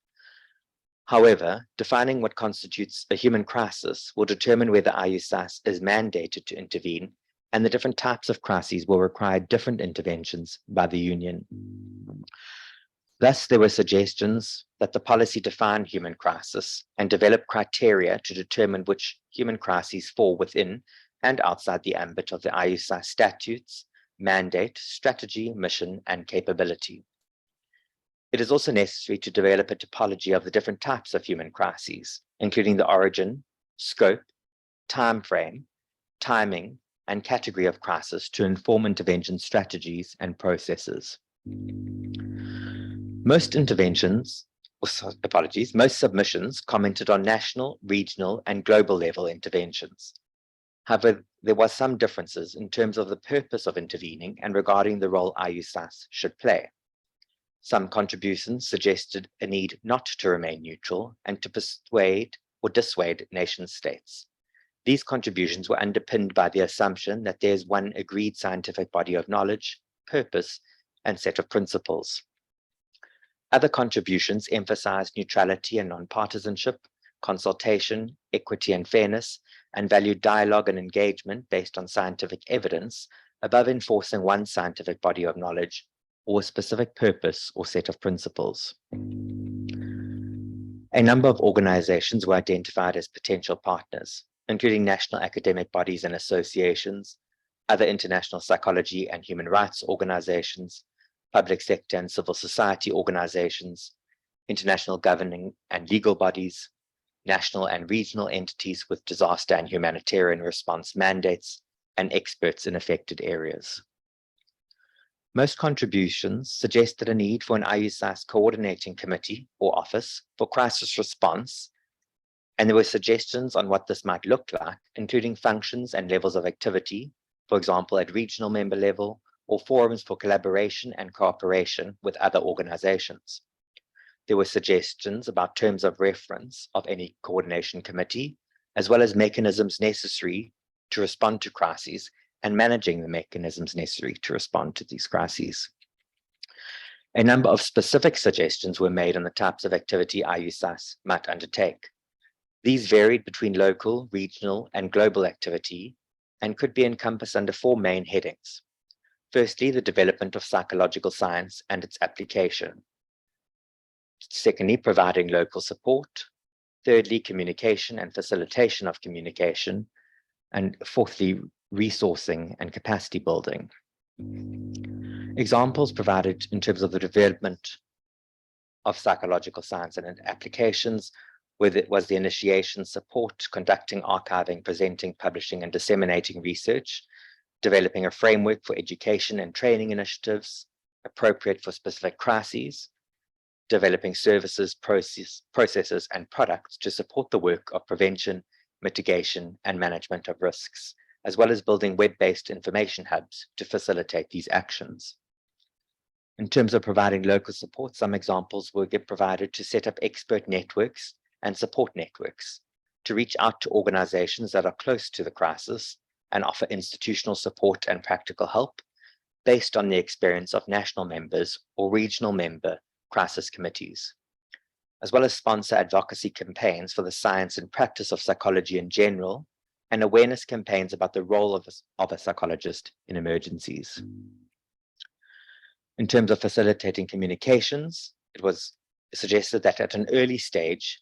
However, defining what constitutes a human crisis will determine whether IUPsyS is mandated to intervene, and the different types of crises will require different interventions by the union. Thus, there were suggestions that the policy define human crisis and develop criteria to determine which human crises fall within and outside the ambit of the IUPsyS statutes, mandate, strategy, mission, and capability. It is also necessary to develop a topology of the different types of human crises, including the origin, scope, time frame, timing, and category of crisis to inform intervention strategies and processes. Most interventions most submissions commented on national, regional, and global level interventions. However, there was some differences in terms of the purpose of intervening and regarding the role IUPsyS should play. Some contributions suggested a need not to remain neutral and to persuade or dissuade nation states. These contributions were underpinned by the assumption that there is one agreed scientific body of knowledge, purpose, and set of principles. Other contributions emphasized neutrality and nonpartisanship, consultation, equity and fairness, and valued dialogue and engagement based on scientific evidence above enforcing one scientific body of knowledge or a specific purpose or set of principles. A number of organizations were identified as potential partners, including national academic bodies and associations, other international psychology and human rights organizations, public sector and civil society organizations, international governing and legal bodies, national and regional entities with disaster and humanitarian response mandates, and experts in affected areas. Most contributions suggested a need for an IUPsyS coordinating committee or office for crisis response, and there were suggestions on what this might look like, including functions and levels of activity, for example, at regional member level, or forums for collaboration and cooperation with other organizations. There were suggestions about terms of reference of any coordination committee, as well as mechanisms necessary to respond to crises and managing the mechanisms necessary to respond to these crises. A number of specific suggestions were made on the types of activity IUPsyS might undertake. These varied between local, regional, and global activity and could be encompassed under four main headings. Firstly, the development of psychological science and its application. Secondly, providing local support. Thirdly, communication and facilitation of communication. And fourthly, resourcing and capacity building. Examples provided in terms of the development of psychological science and applications was the initiation, support, conducting, archiving, presenting, publishing, and disseminating research, developing a framework for education and training initiatives appropriate for specific crises, developing services, processes, and products to support the work of prevention, mitigation, and management of risks, as well as building web-based information hubs to facilitate these actions. In terms of providing local support, some examples were provided to set up expert networks and support networks, to reach out to organizations that are close to the crisis and offer institutional support and practical help based on the experience of national members or regional member crisis committees, as well as sponsor advocacy campaigns for the science and practice of psychology in general, and awareness campaigns about the role of a psychologist in emergencies. In terms of facilitating communications, it was suggested that at an early stage,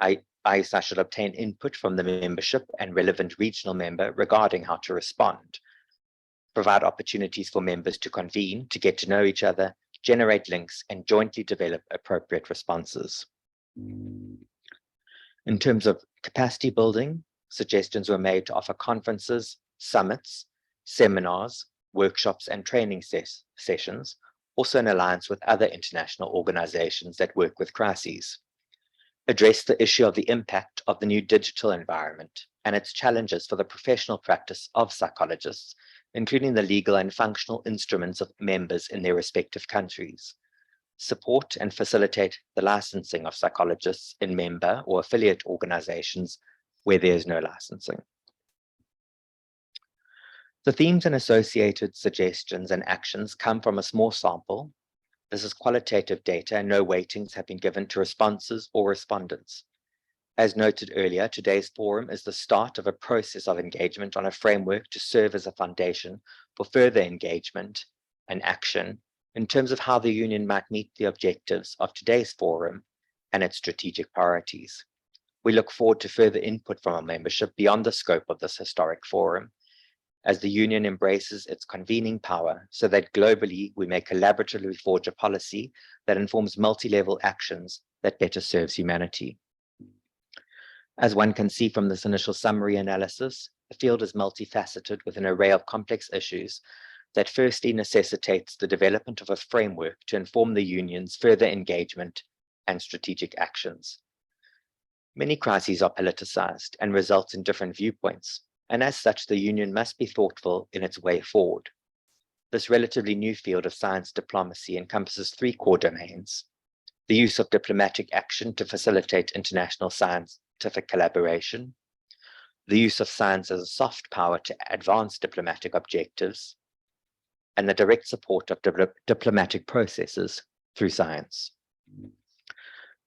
IUPsyS should obtain input from the membership and relevant regional member regarding how to respond, provide opportunities for members to convene, to get to know each other, generate links, and jointly develop appropriate responses. In terms of capacity building, suggestions were made to offer conferences, summits, seminars, workshops, and training sessions, also in alliance with other international organizations that work with crises. Address the issue of the impact of the new digital environment and its challenges for the professional practice of psychologists, including the legal and functional instruments of members in their respective countries. Support and facilitate the licensing of psychologists in member or affiliate organizations where there is no licensing. The themes and associated suggestions and actions come from a small sample. This is qualitative data and no weightings have been given to responses or respondents. As noted earlier, today's forum is the start of a process of engagement on a framework to serve as a foundation for further engagement and action in terms of how the Union might meet the objectives of today's forum and its strategic priorities. We look forward to further input from our membership beyond the scope of this historic forum, as the Union embraces its convening power so that globally we may collaboratively forge a policy that informs multi-level actions that better serves humanity. As one can see from this initial summary analysis, the field is multifaceted with an array of complex issues that firstly necessitates the development of a framework to inform the Union's further engagement and strategic actions. Many crises are politicized and result in different viewpoints, and as such, the Union must be thoughtful in its way forward. This relatively new field of science diplomacy encompasses 3 core domains: the use of diplomatic action to facilitate international scientific collaboration, the use of science as a soft power to advance diplomatic objectives, and the direct support of diplomatic processes through science.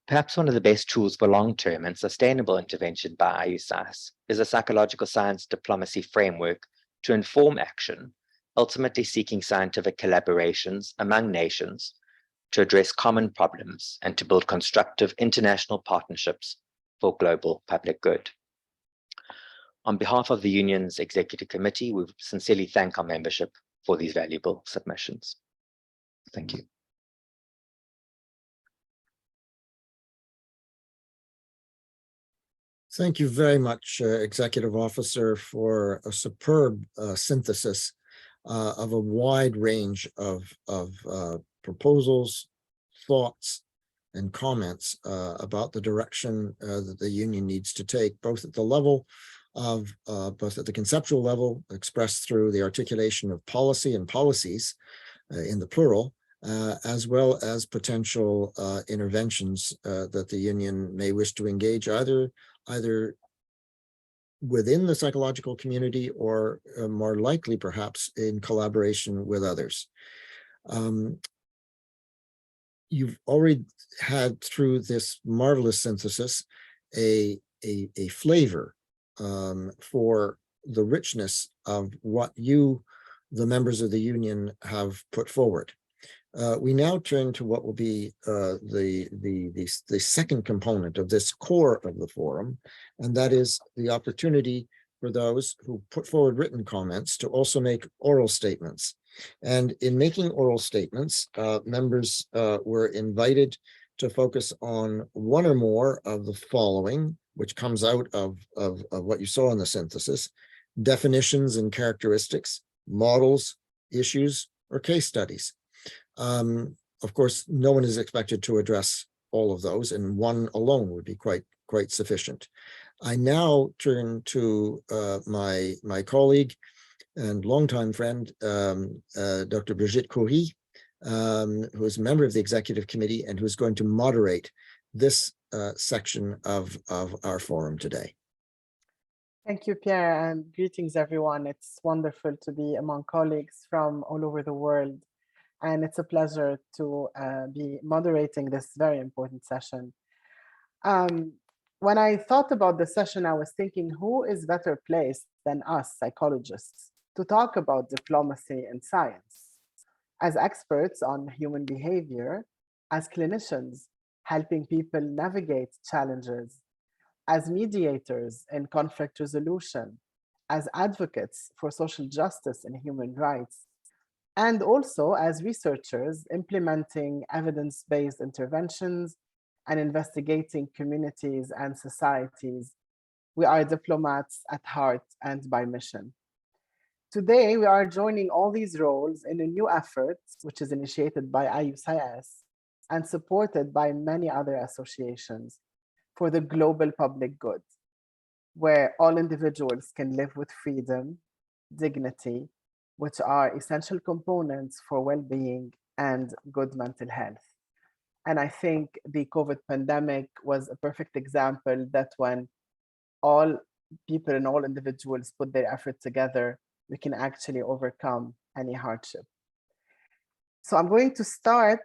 Perhaps one of the best tools for long-term and sustainable intervention by IUPsyS is a psychological science diplomacy framework to inform action, ultimately seeking scientific collaborations among nations to address common problems and to build constructive international partnerships for global public good. On behalf of the Union's Executive Committee, we sincerely thank our membership for these valuable submissions. Thank you. Thank you very much, Executive Officer, for a superb synthesis of a wide range of proposals, thoughts, and comments about the direction that the Union needs to take, both at the level of, both at the conceptual level, expressed through the articulation of policy and policies in the plural, as well as potential interventions that the Union may wish to engage either within the psychological community or more likely perhaps in collaboration with others. You've already had through this marvelous synthesis a flavor for the richness of what you, the members of the Union, have put forward. We now turn to what will be the second component of this core of the forum, and that is the opportunity for those who put forward written comments to also make oral statements. And in making oral statements, members were invited to focus on one or more of the following, which comes out of what you saw in the synthesis: definitions and characteristics, models, issues, or case studies. Of course, no one is expected to address all of those, and one alone would be quite sufficient. I now turn to my colleague and longtime friend, Dr. Brigitte Coury, who is a member of the Executive Committee and who is going to moderate this section of our forum today. Thank you, Pierre, and greetings, everyone. It's wonderful to be among colleagues from all over the world. And it's a pleasure to be moderating this very important session. When I thought about the session, I was thinking, who is better placed than us psychologists to talk about diplomacy and science? As experts on human behavior, as clinicians helping people navigate challenges, as mediators in conflict resolution, as advocates for social justice and human rights, and also as researchers implementing evidence-based interventions and investigating communities and societies. We are diplomats at heart and by mission. Today, we are joining all these roles in a new effort, which is initiated by IUPsyS and supported by many other associations for the global public good, where all individuals can live with freedom, dignity, which are essential components for well-being and good mental health. And I think the COVID pandemic was a perfect example that when all people and all individuals put their effort together, we can actually overcome any hardship. So I'm going to start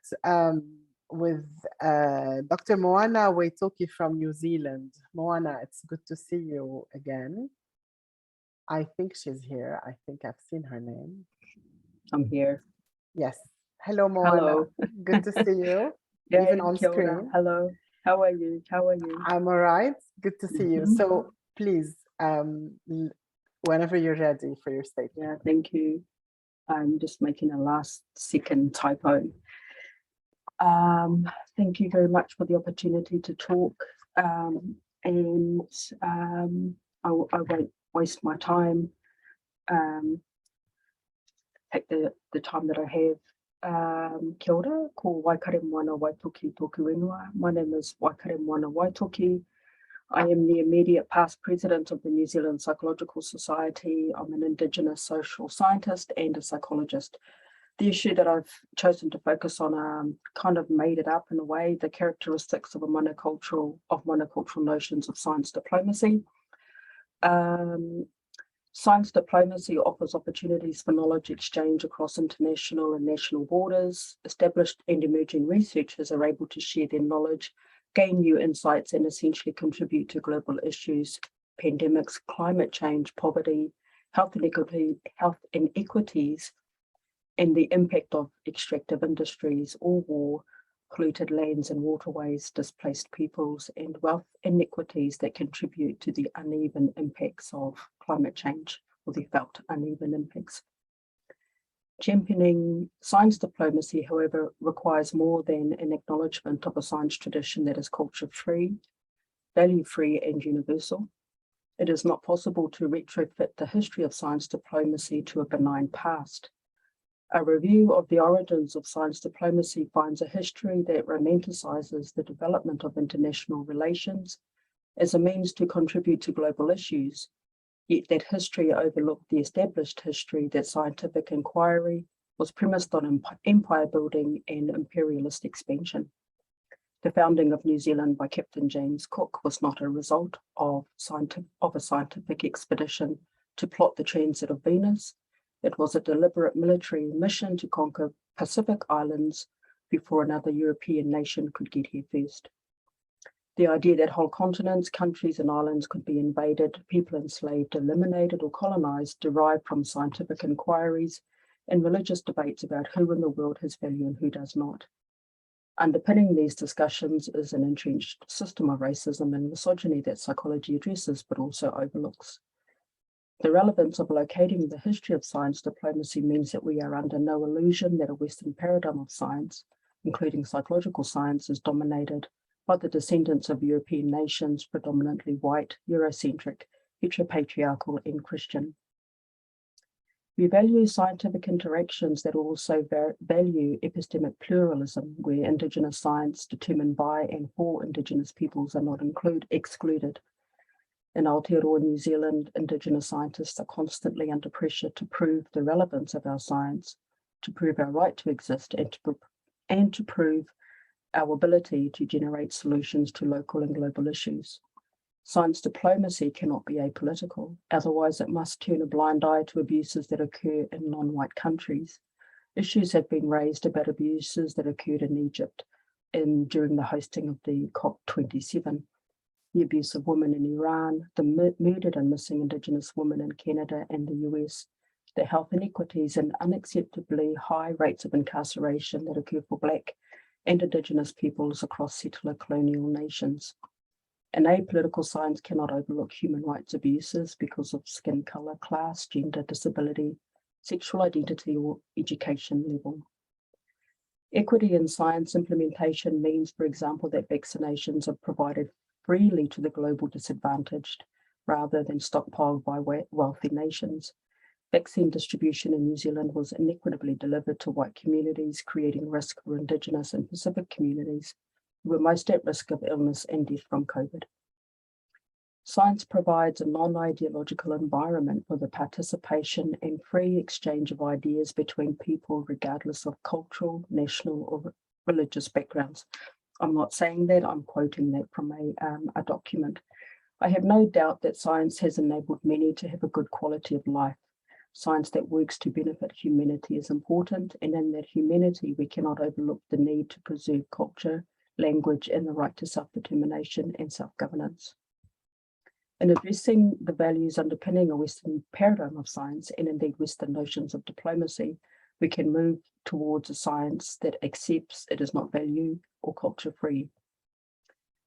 with Dr. Moana Waitoki from New Zealand. Moana, it's good to see you again. I think she's here. I think I've seen her name. I'm here. Yes. Hello, Moana. Hello. Good to see you, Yeah, even on kia ora. screen. Hello. How are you? How are you? I'm all right. Good to see you. So please, whenever you're ready for your statement. Yeah, thank you. I'm just making a last second typo. Thank you very much for the opportunity to talk. I won't waste my time. Take the time that I Kia ora, ko Waikare Moana Waitoki tōku ingoa. My name is Waikare Moana Waitoki. I am the immediate past president of the New Zealand Psychological Society. I'm an Indigenous social scientist and a psychologist. The issue that I've chosen to focus on kind of made it up in a way, the characteristics of monocultural notions of science diplomacy. Science diplomacy offers opportunities for knowledge exchange across international and national borders. Established and emerging researchers are able to share their knowledge, gain new insights, and essentially contribute to global issues, pandemics, climate change, poverty, health inequities, and the impact of extractive industries or war, polluted lands and waterways, displaced peoples, and wealth inequities that contribute to the uneven impacts of climate change, or the felt uneven impacts. Championing science diplomacy, however, requires more than an acknowledgement of a science tradition that is culture-free, value-free, and universal. It is not possible to retrofit the history of science diplomacy to a benign past. A review of the origins of science diplomacy finds a history that romanticizes the development of international relations as a means to contribute to global issues, yet that history overlooked the established history that scientific inquiry was premised on empire building and imperialist expansion. The founding of New Zealand by Captain James Cook was not a result of a scientific expedition to plot the transit of Venus. It was a deliberate military mission to conquer Pacific islands before another European nation could get here first. The idea that whole continents, countries, and islands could be invaded, people enslaved, eliminated, or colonized derived from scientific inquiries and religious debates about who in the world has value and who does not. Underpinning these discussions is an entrenched system of racism and misogyny that psychology addresses but also overlooks. The relevance of locating the history of science diplomacy means that we are under no illusion that a Western paradigm of science, including psychological science, is dominated by the descendants of European nations, predominantly white, Eurocentric, heteropatriarchal, and Christian. We value scientific interactions that also value epistemic pluralism, where Indigenous science determined by and for Indigenous peoples are not excluded. In Aotearoa, New Zealand, Indigenous scientists are constantly under pressure to prove the relevance of our science, to prove our right to exist, and to prove our ability to generate solutions to local and global issues. Science diplomacy cannot be apolitical, otherwise it must turn a blind eye to abuses that occur in non-white countries. Issues have been raised about abuses that occurred in Egypt during the hosting of the COP27. The abuse of women in Iran, the murdered and missing Indigenous women in Canada and the US, the health inequities and unacceptably high rates of incarceration that occur for Black and Indigenous peoples across settler colonial nations. An apolitical science cannot overlook human rights abuses because of skin color, class, gender, disability, sexual identity, or education level. Equity in science implementation means, for example, that vaccinations are provided freely to the global disadvantaged rather than stockpiled by wealthy nations. Vaccine distribution in New Zealand was inequitably delivered to white communities, creating risk for Indigenous and Pacific communities who were most at risk of illness and death from COVID. Science provides a non-ideological environment for the participation and free exchange of ideas between people regardless of cultural, national, or religious backgrounds. I'm not saying that, I'm quoting that from a document. I have no doubt that science has enabled many to have a good quality of life. Science that works to benefit humanity is important, and in that humanity, we cannot overlook the need to preserve culture, language, and the right to self-determination and self-governance. In addressing the values underpinning a Western paradigm of science, and indeed Western notions of diplomacy, we can move towards a science that accepts it is not value or culture-free.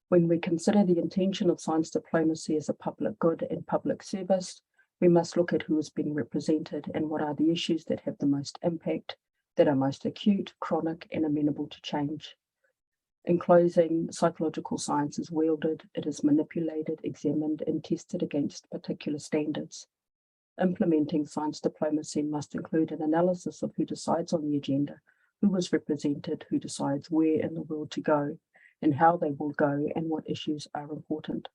When we consider the intention of science diplomacy as a public good and public service, we must look at who is being represented and what are the issues that have the most impact, that are most acute, chronic, and amenable to change. In closing, psychological science is wielded, it is manipulated, examined, and tested against particular standards. Implementing science diplomacy must include an analysis of who decides on the agenda, who is represented, who decides where in the world to go and how they will go and what issues are important.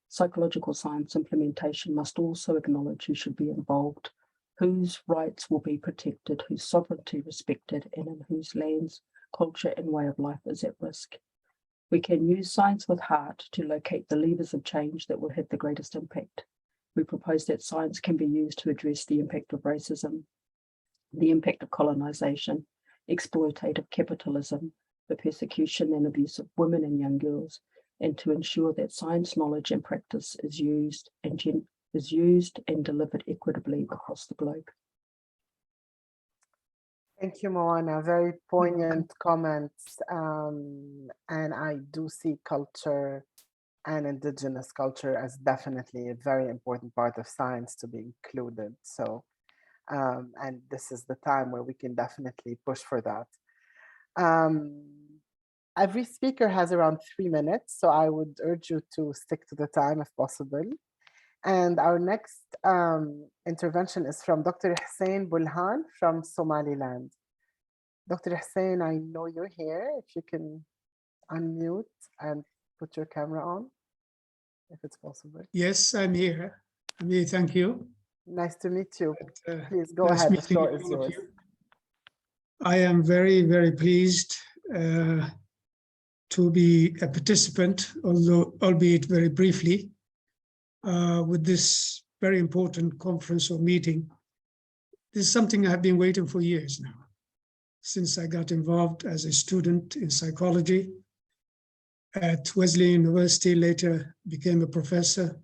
Psychological science implementation must also acknowledge who should be involved, whose rights will be protected, whose sovereignty respected, and in whose lands, culture, and way of life is at risk. We can use science with heart to locate the levers of change that will have the greatest impact. We propose that science can be used to address the impact of racism, the impact of colonization, exploitative capitalism, the persecution and abuse of women and young girls, and to ensure that science knowledge and practice is used and delivered equitably across the globe. Thank you, Moana. Very poignant comments. And I do see culture and indigenous culture as definitely a very important part of science to be included. So, and this is the time where we can definitely push for that. Every speaker has around 3 minutes, so I would urge you to stick to the time if possible. And our next intervention is from Dr. Hussein Bulhan from Somaliland. Dr. Hussein, I know you're here. If you can unmute and put your camera on, if it's possible. Yes, I'm here. I'm here, thank you. Nice to meet you. Please go Nice ahead, the meeting floor all is of yours. you. I am very, very pleased to be a participant, although albeit very briefly, with this very important conference or meeting. This is something I've been waiting for years now, since I got involved as a student in psychology at Wesleyan University, later became a professor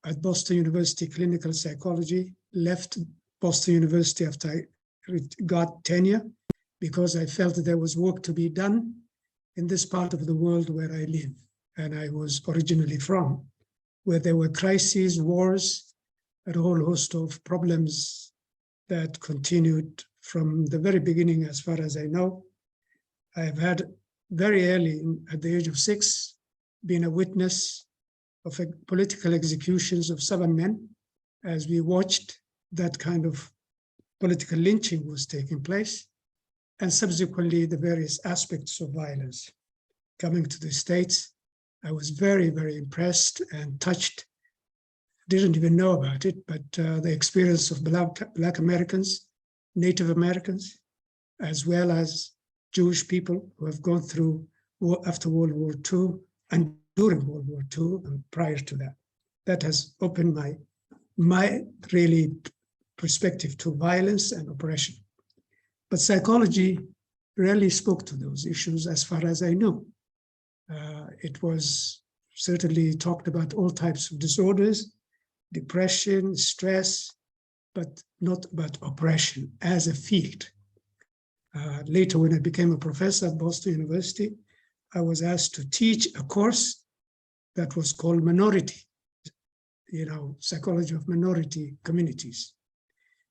at Boston University Clinical Psychology, left Boston University after I got tenure because I felt that there was work to be done in this part of the world where I live and I was originally from, where there were crises, wars, a whole host of problems that continued from the very beginning, as far as I know. I've had very early, at the age of 6, been a witness of political executions of 7 men as we watched that kind of political lynching was taking place, and subsequently the various aspects of violence. Coming to the States, I was very, very impressed and touched. Didn't even know about it, but the experience of Black Americans, Native Americans, as well as Jewish people who have gone through after World War II and during World War II and prior to that. That has opened my really perspective to violence and oppression. But psychology rarely spoke to those issues as far as I know. It was certainly talked about all types of disorders, depression, stress, but not about oppression as a field. Later, when I became a professor at Boston University, I was asked to teach a course that was called minority, psychology of minority communities.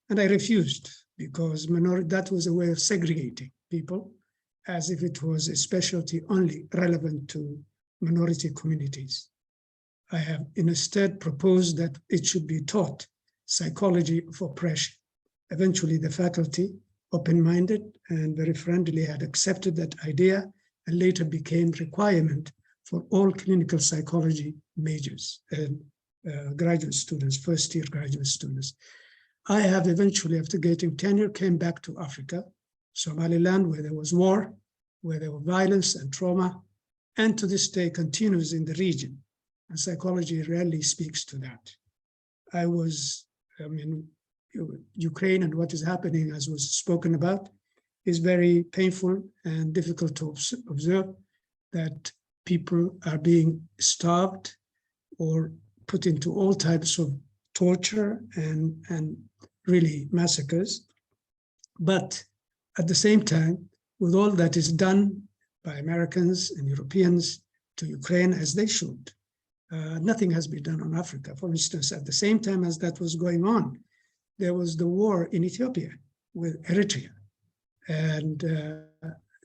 And I refused because that was a way of segregating people as if it was a specialty only relevant to minority communities. I have instead proposed that it should be taught psychology of oppression. Eventually, the faculty, open-minded and very friendly, had accepted that idea and later became requirement for all clinical psychology majors and graduate students, first-year graduate students. I have eventually, after getting tenure, came back to Africa, Somaliland, where there was war, where there was violence and trauma, and to this day continues in the region. And psychology rarely speaks to that. Ukraine and what is happening, as was spoken about, is very painful and difficult to observe, that people are being starved or put into all types of torture and really massacres. But at the same time, with all that is done by Americans and Europeans to Ukraine, as they should, nothing has been done on Africa. For instance, at the same time as that was going on, there was the war in Ethiopia with Eritrea. And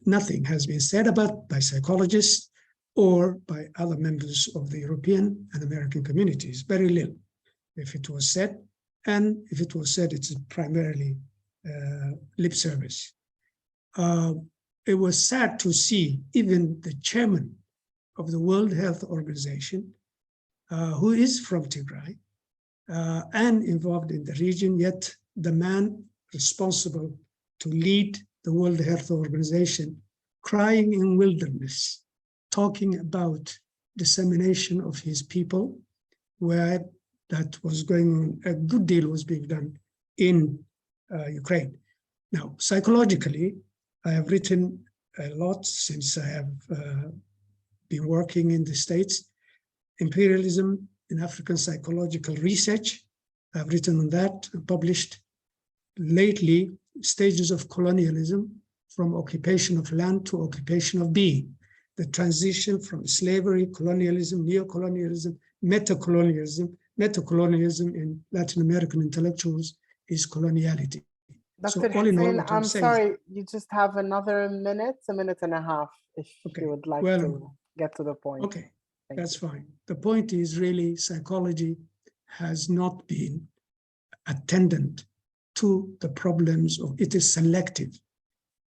nothing has been said about by psychologists or by other members of the European and American communities, very little, if it was said. And if it was said, it's primarily lip service. it was sad to see even the chairman of the World Health Organization, who is from Tigray and involved in the region, yet the man responsible to lead the World Health Organization, crying in wilderness, talking about dissemination of his people, where that was going on, a good deal was being done in Ukraine. Now, psychologically, I have written a lot since I have been working in the States. Imperialism in African psychological research, I've written on that and published. Lately, stages of colonialism, from occupation of land to occupation of being, the transition from slavery, colonialism, neo-colonialism, metacolonialism in Latin American intellectuals is coloniality. Dr. all in all, Hussein, what I'm saying is- sorry, you just have another minute, a minute and a half, if Okay, you would like well, to get to the point. Okay, Thank that's you. fine. The point is really psychology has not been attendant to the problems of, it is selective.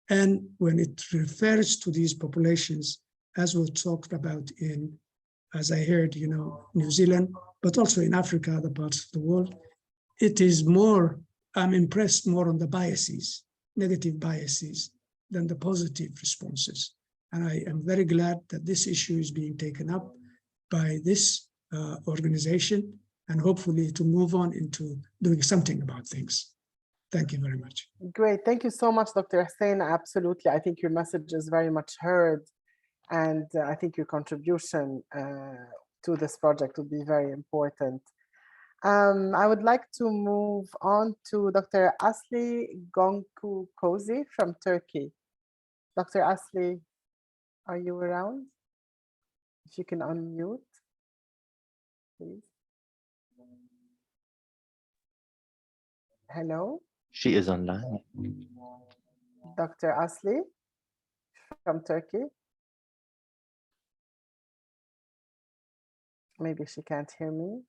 And when it refers to these populations, as we talked about in, as I heard, New Zealand, but also in Africa, other parts of the world, it is more, I'm impressed more on the biases, negative biases, than the positive responses. And I am very glad that this issue is being taken up by this organization, and hopefully to move on into doing something about things. Thank you very much. Great, thank you so much, Dr. Hussein. Absolutely, I think your message is very much heard, and I think your contribution to this project would be very important. I would like to move on to Dr. Asli Gonku Kozi from Turkey. Dr. Asli, are you around? If you can unmute, please. Hello, She is online. Dr. Asli from Turkey. Maybe she can't hear me.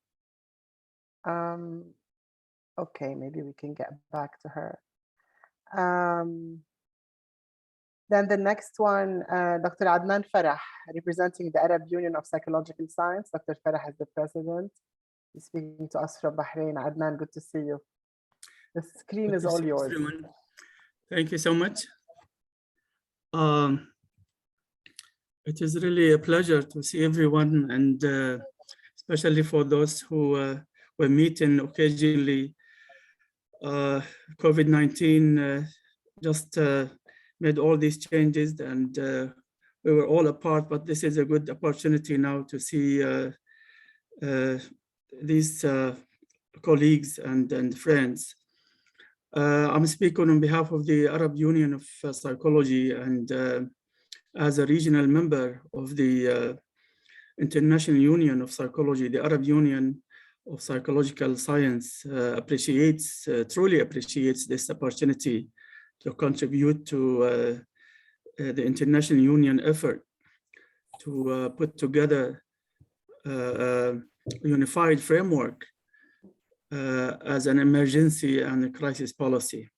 Okay, maybe we can get back to her. Then the next one, Dr. Adnan Farah, representing the Arab Union of Psychological Science. Dr. Farah is the president. He's speaking to us from Bahrain. Adnan, good to see you. The screen is all yours. Everyone. Thank you so much. It is really a pleasure to see everyone, and especially for those who were meeting occasionally. COVID-19 just made all these changes, and we were all apart, but this is a good opportunity now to see these colleagues and friends. I'm speaking on behalf of the Arab Union of Psychology, and as a regional member of the International Union of Psychology, the Arab Union of Psychological Science truly appreciates this opportunity to contribute to the International Union effort to put together a unified framework as an emergency and a crisis policy.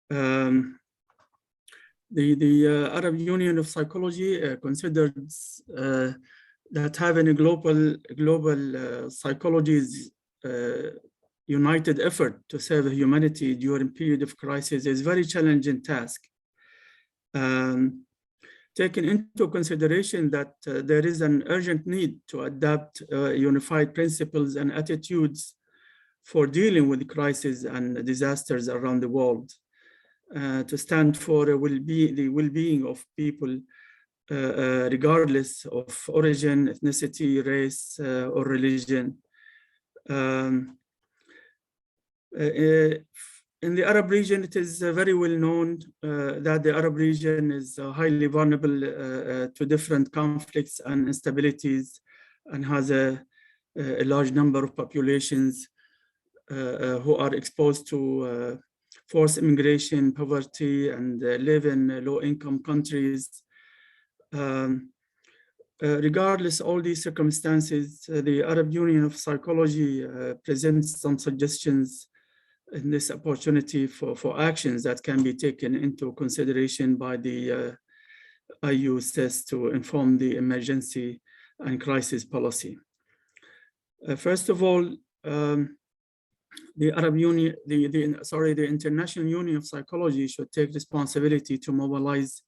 The Arab Union of Psychology considers that having a global psychology's united effort to serve humanity during period of crisis is a very challenging task. Taking into consideration that there is an urgent need to adapt unified principles and attitudes for dealing with crises and disasters around the world, to stand for the well-being of people, regardless of origin, ethnicity, race, or religion. In the Arab region, it is very well known that the Arab region is highly vulnerable to different conflicts and instabilities, and has a large number of populations who are exposed to forced immigration, poverty, and live in low-income countries. Regardless of all these circumstances, the Arab Union of Psychology presents some suggestions in this opportunity for actions that can be taken into consideration by the IUPsyS to inform the emergency and crisis policy. First of all, the Arab Union, the International Union of Psychology should take responsibility to mobilize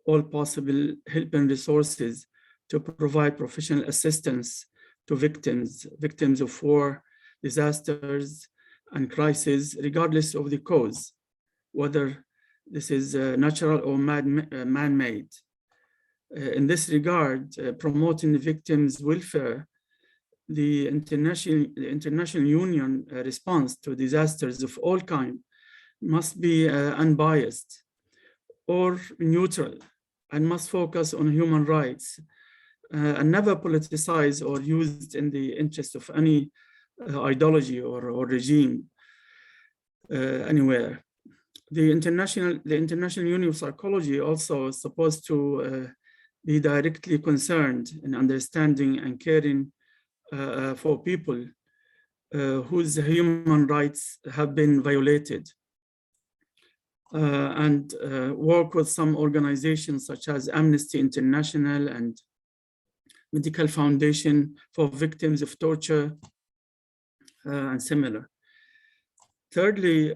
all possible help and resources to provide professional assistance to victims of war, disasters, and crises, regardless of the cause, whether this is natural or man-made. In this regard, promoting the victims' welfare, the international union response to disasters of all kinds must be unbiased or neutral and must focus on human rights and never politicized or used in the interest of any ideology or regime anywhere. The International Union of Psychology also is supposed to be directly concerned in understanding and caring for people whose human rights have been violated, and work with some organizations such as Amnesty International and Medical Foundation for Victims of Torture and similar. Thirdly,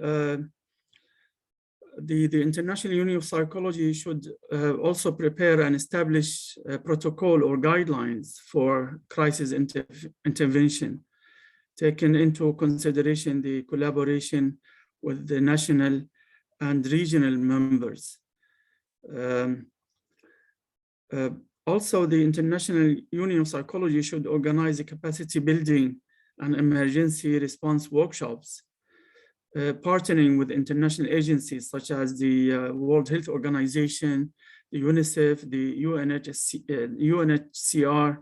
the International Union of Psychology should also prepare and establish a protocol or guidelines for crisis intervention, taking into consideration the collaboration with the national and regional members. Also, the International Union of Psychology should organize a capacity building and emergency response workshops, partnering with international agencies such as the World Health Organization, the UNICEF, the UNHCR,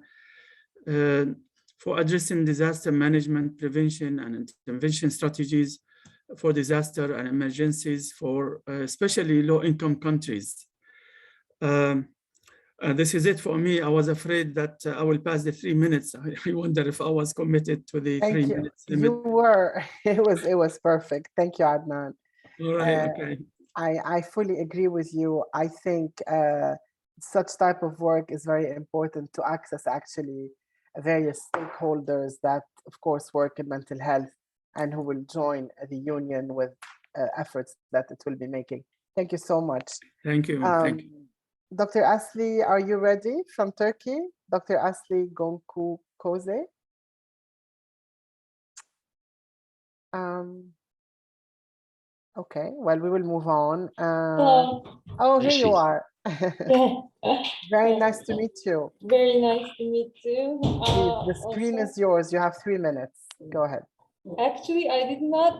for addressing disaster management, prevention, and intervention strategies for disaster and emergencies for especially low-income countries. This is it for me. I was afraid that I will pass the 3 minutes. I wonder if I was committed to the Thank 3 you. minutes limit. You were. It was perfect. Thank you, Adnan. All right, okay. I fully agree with you. I think such type of work is very important to access actually various stakeholders that, of course, work in mental health and who will join the union with efforts that it will be making. Thank you so much. Thank you. Thank you. Dr. Asli, are you ready from Turkey? Dr. Asli Gonku Koze. Okay, well, we will move on. Oh, here you are. Very nice to meet you. Very nice to meet you. The screen is yours. You have 3 minutes. Go ahead. Actually, I did not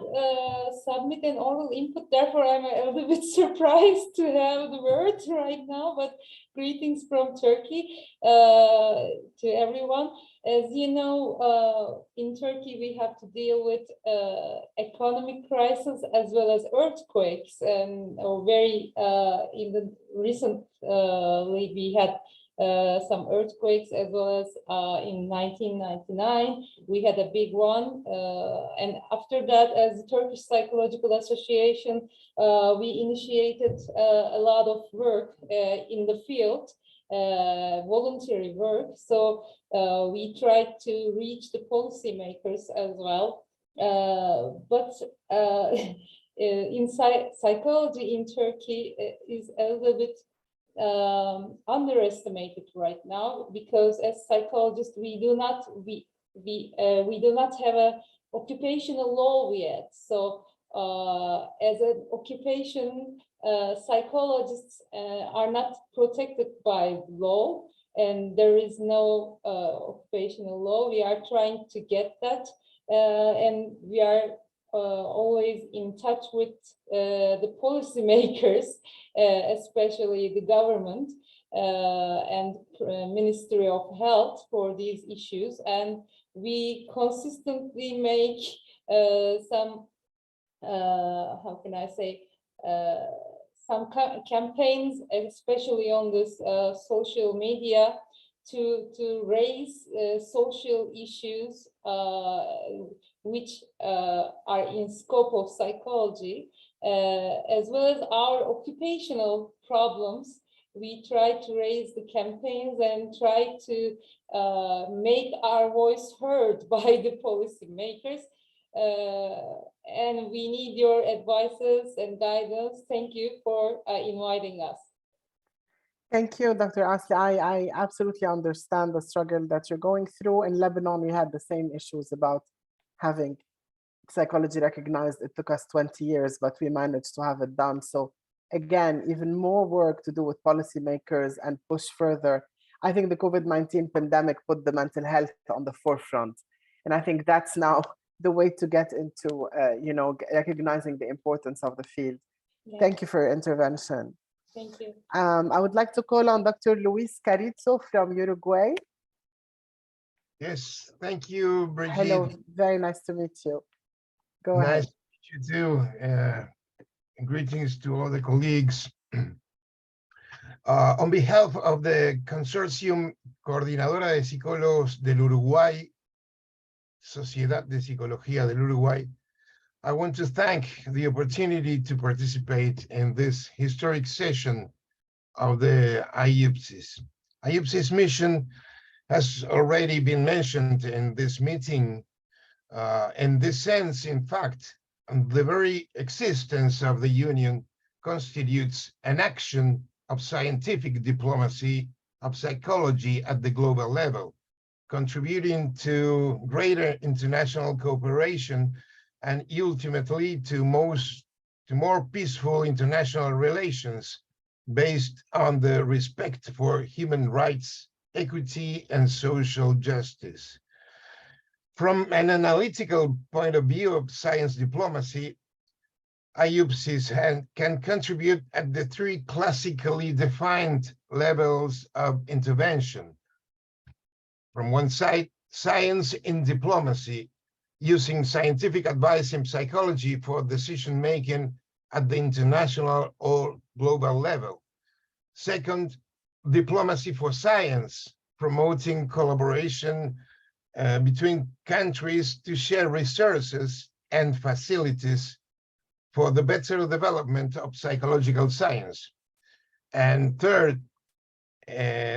submit an oral input, therefore I'm a little bit surprised to have the word right now, but greetings from Turkey to everyone. As you know, in Turkey, we have to deal with economic crisis as well as earthquakes, and in the recently we had some earthquakes, as well as in 1999 we had a big one, and after that, as the Turkish Psychological Association, we initiated a lot of work in the field, voluntary work. So we tried to reach the policymakers as well, but in psychology in Turkey is a little bit underestimated right now, because as psychologists we do not have a occupational law yet. So as an occupation, psychologists are not protected by law, and there is no occupational law. We are trying to get that, and we are always in touch with the policymakers, especially the government and Ministry of Health for these issues, and we consistently make some how can I say, some campaigns, especially on this social media, to raise social issues which are in scope of psychology, as well as our occupational problems. We try to raise the campaigns and try to make our voice heard by the policymakers. And we need your advices and guidance. Thank you for inviting us. Thank you, Dr. Asli. I absolutely understand the struggle that you're going through. In Lebanon, we had the same issues about having psychology recognized. It took us 20 years, but we managed to have it done. So again, even more work to do with policymakers and push further. I think the COVID-19 pandemic put the mental health on the forefront. And I think that's now the way to get into, recognizing the importance of the field. Yeah. Thank you for your intervention. Thank you. I would like to call on Dr. Luis Carrizo from Uruguay. Yes, thank you, Brigitte. Hello, very nice to meet you. Go ahead. Nice to meet you too. Greetings to all the colleagues. On behalf of the Consortium Coordinadora de Psicólogos del Uruguay, Sociedad de Psicología del Uruguay, I want to thank the opportunity to participate in this historic session of the IUPsyS. IUPsyS mission has already been mentioned in this meeting. In this sense, in fact, the very existence of the Union constitutes an action of scientific diplomacy of psychology at the global level, contributing to greater international cooperation and ultimately to more peaceful international relations based on the respect for human rights, equity, and social justice. From an analytical point of view of science diplomacy, IUPsyS can contribute at the three classically defined levels of intervention. From one side, science in diplomacy, using scientific advice in psychology for decision-making at the international or global level. Second, diplomacy for science, promoting collaboration between countries to share resources and facilities for the better development of psychological science. And third,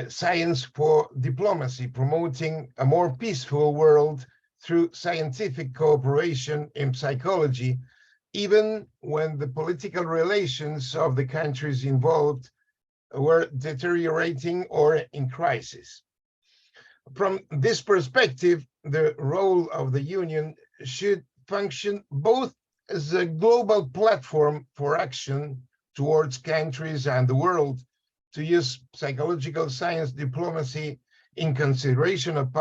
science for diplomacy, promoting a more peaceful world through scientific cooperation in psychology, even when the political relations of the countries involved were deteriorating or in crisis. From this perspective, the role of the Union should function both as a global platform for action towards countries and the world to use psychological science diplomacy in consideration of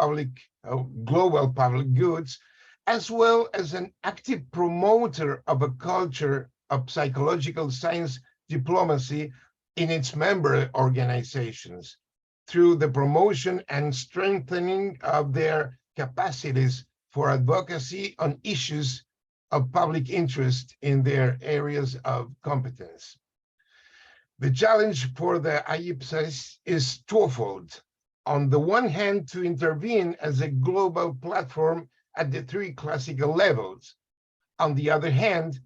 global public goods, as well as an active promoter of a culture of psychological science diplomacy in its member organizations through the promotion and strengthening of their capacities for advocacy on issues of public interest in their areas of competence. The challenge for the IUPsyS is twofold. On the one hand, to intervene as a global platform at the three classical levels. On the other hand,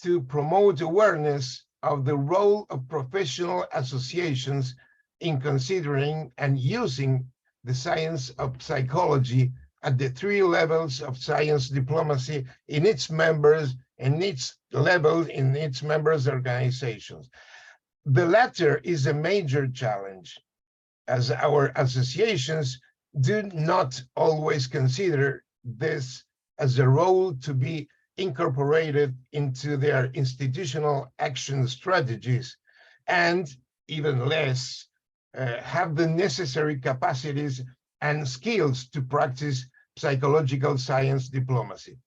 to promote awareness of the role of professional associations in considering and using the science of psychology at the three levels of science diplomacy in its members and its level in its members' organizations. The latter is a major challenge, as our associations do not always consider this as a role to be incorporated into their institutional action strategies, and even less have the necessary capacities and skills to practice psychological science diplomacy.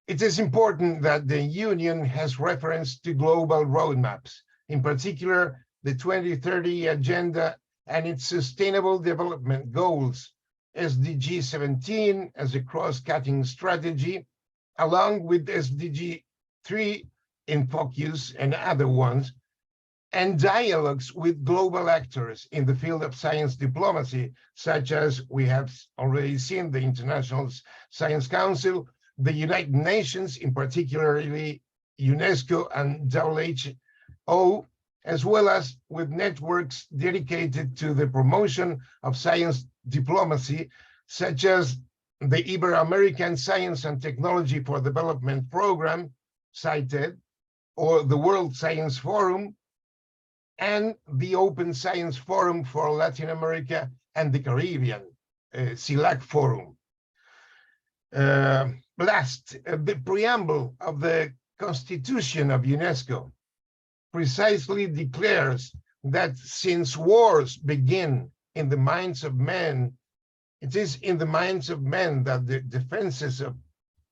It is important that the Union has reference to global roadmaps, in particular the 2030 Agenda and its Sustainable Development Goals, SDG 17 as a cross-cutting strategy, along with SDG 3 in focus and other ones, and dialogues with global actors in the field of science diplomacy, such as we have already seen the International Science Council, the United Nations, in particularly UNESCO and WHO, as well as with networks dedicated to the promotion of science diplomacy, such as the Ibero-American Science and Technology for Development Program, CITED, or the World Science Forum, and the Open Science Forum for Latin America and the Caribbean, CILAC Forum. Last, the preamble of the Constitution of UNESCO precisely declares that since wars begin in the minds of men, it is in the minds of men that the defenses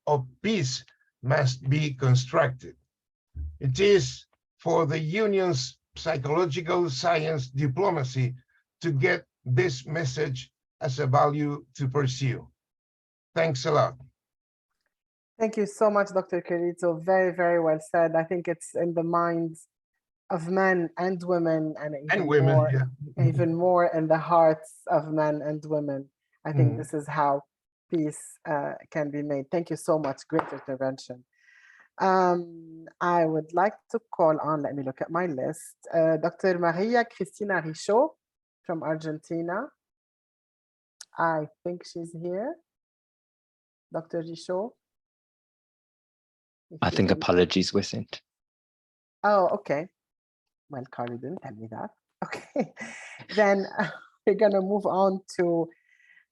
of peace must be constructed. It is for the Union's psychological science diplomacy to get this message as a value to pursue. Thanks a lot. Thank you so much, Dr. Carrito. Very, very well said. I think it's in the minds of men and women, and even women, more, yeah. even more in the hearts of men and women. I think this is how peace can be made. Thank you so much. Great intervention. I would like to call on, let me look at my list, Dr. Maria Cristina Richaud from Argentina. I think she's here. Dr. Richaud? I think apologies were sent. Oh, okay. Well, Carly didn't tell me that. Okay, then we're gonna move on to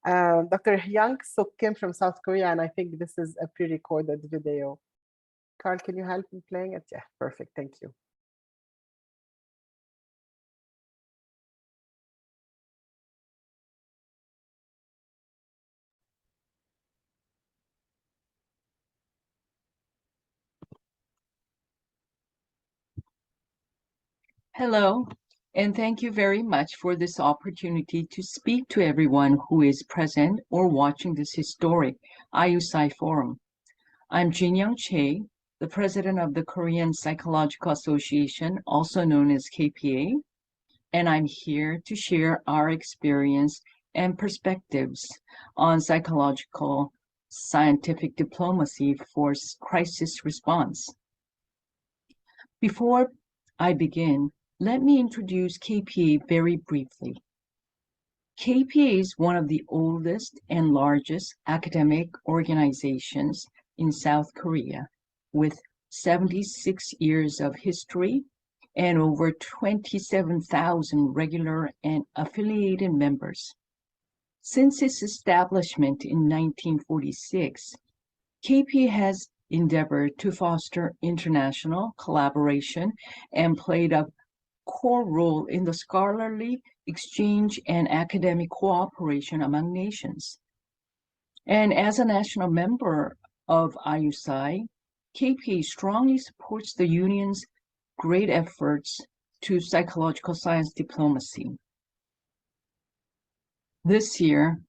Dr. Hyang Suk Kim from South Korea, and I think this is a pre-recorded video. Carl, can you help in playing it? Yeah, perfect, thank you. Hello, and thank you very much for this opportunity to speak to everyone who is present or watching this historic IUPsyS forum. I'm Jin-Young Choi, the president of the Korean Psychological Association, also known as KPA, and I'm here to share our experience and perspectives on psychological scientific diplomacy for crisis response. Before I begin, let me introduce KPA very briefly. KPA is one of the oldest and largest academic organizations in South Korea, with 76 years of history and over 27,000 regular and affiliated members. Since its establishment in 1946, KPA has endeavored to foster international collaboration and played a core role in the scholarly exchange and academic cooperation among nations. And as a national member of IUPsyS, KPA strongly supports the Union's great efforts to psychological science diplomacy. This year,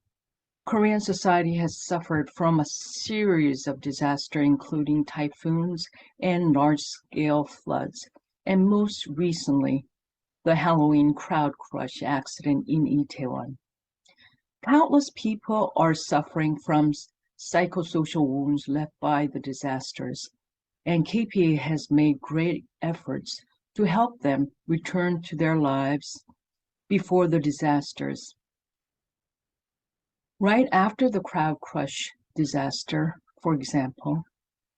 Korean society has suffered from a series of disasters, including typhoons and large-scale floods, and most recently, the Halloween crowd crush accident in Itaewon. Countless people are suffering from psychosocial wounds left by the disasters, and KPA has made great efforts to help them return to their lives before the disasters. Right after the crowd crush disaster, for example,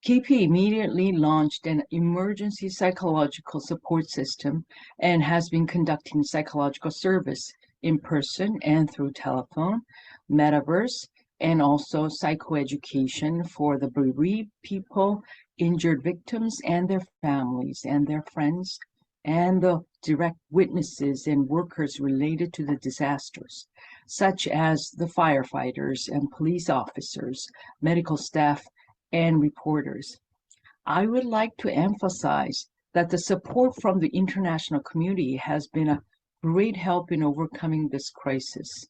KPA immediately launched an emergency psychological support system and has been conducting psychological service in person and through telephone, metaverse, and also psychoeducation for the bereaved people, injured victims and their families and their friends, and the direct witnesses and workers related to the disasters, such as the firefighters and police officers, medical staff, and reporters. I would like to emphasize that the support from the international community has been a great help in overcoming this crisis.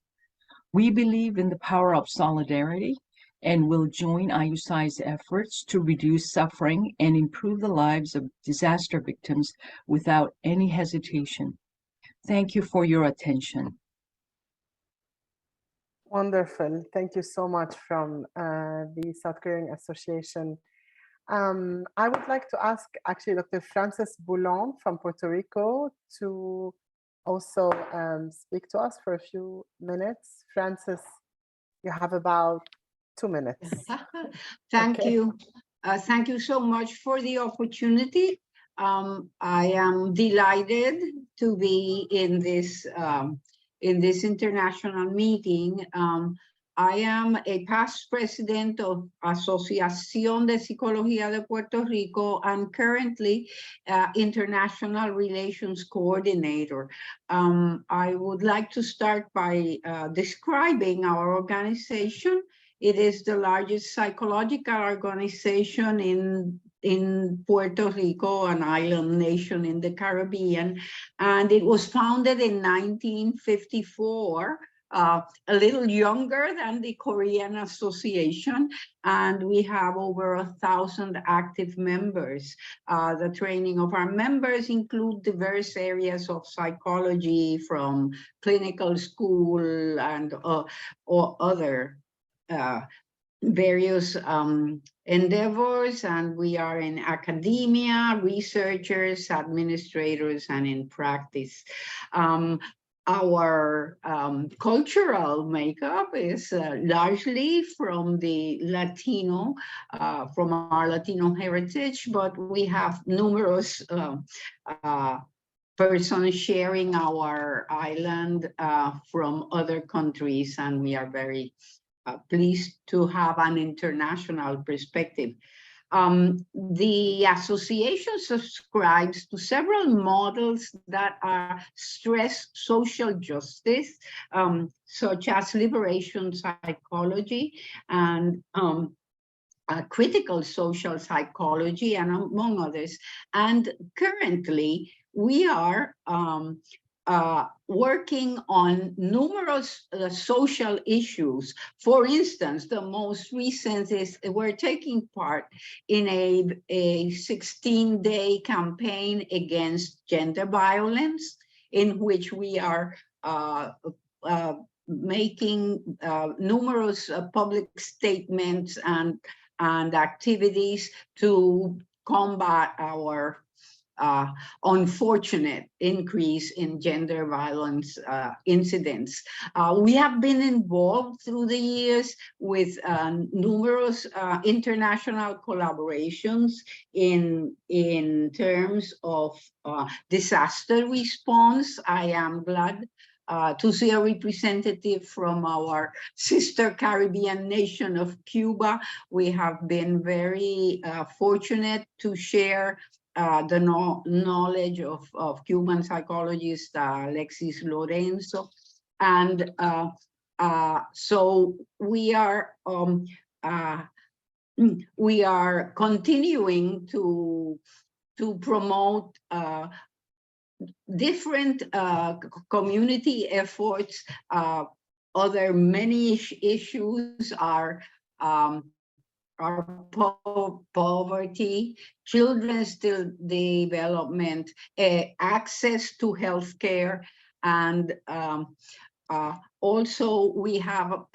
We believe in the power of solidarity and will join IUPsyS efforts to reduce suffering and improve the lives of disaster victims without any hesitation. Thank you for your attention. Wonderful. Thank you so much from the South Korean Association. I would like to ask actually Dr. Frances Boulon from Puerto Rico to also speak to us for a few minutes. Frances, you have about 2 minutes. Thank Okay. you. Thank you so much for the opportunity. I am delighted to be in this international meeting. I am a past president of Asociación de Psicología de Puerto Rico and currently International Relations Coordinator. I would like to start by describing our organization. It is the largest psychological organization in Puerto Rico, an island nation in the Caribbean, and it was founded in 1954, a little younger than the Korean Association, and we have over 1,000 active members. The training of our members include diverse areas of psychology, from clinical school and or other various endeavors, and we are in academia, researchers, administrators, and in practice. Our cultural makeup is largely from the Latino, from our Latino heritage, but we have numerous persons sharing our island from other countries, and we are very pleased to have an international perspective. The association subscribes to several models that stress social justice, such as liberation psychology and critical social psychology, and among others. And currently, we are working on numerous social issues. For instance, the most recent is we're taking part in a 16-day campaign against gender violence, in which we are making numerous public statements and activities to combat our unfortunate increase in gender violence incidents. We have been involved through the years with numerous international collaborations in terms of disaster response. I am glad to see a representative from our sister Caribbean nation of Cuba. We have been very fortunate to share the knowledge of Cuban psychologist Alexis Lorenzo, and so we are continuing to promote different community efforts. Other many issues are poverty, children's development, access to healthcare, and also we are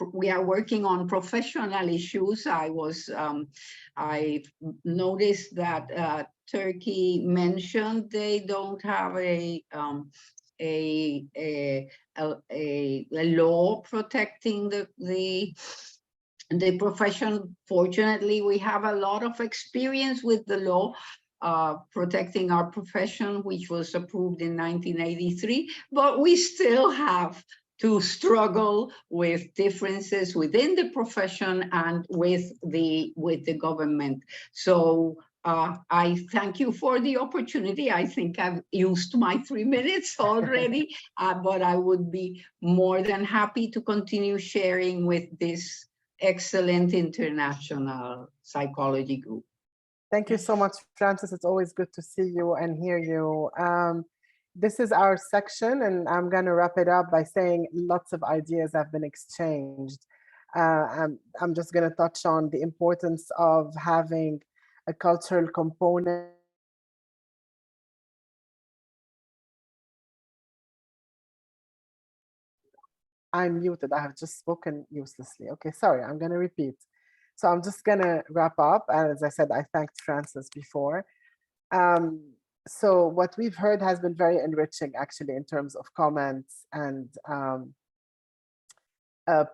working on professional issues. I noticed that Turkey mentioned they don't have a law protecting the profession. Fortunately, we have a lot of experience with the law protecting our profession, which was approved in 1983, but we still have to struggle with differences within the profession and with the government. So I thank you for the opportunity. I think I've used my 3 minutes already, but I would be more than happy to continue sharing with this excellent international psychology group. Thank you so much, Frances. It's always good to see you and hear you. This is our section, and I'm going to wrap it up by saying lots of ideas have been exchanged. I'm just going to touch on the importance of having a cultural component. I'm muted. I have just spoken uselessly. Okay, sorry, I'm going to repeat. So I'm just going to wrap up. And as I said, I thanked Francis before. So what we've heard has been very enriching, actually, in terms of comments and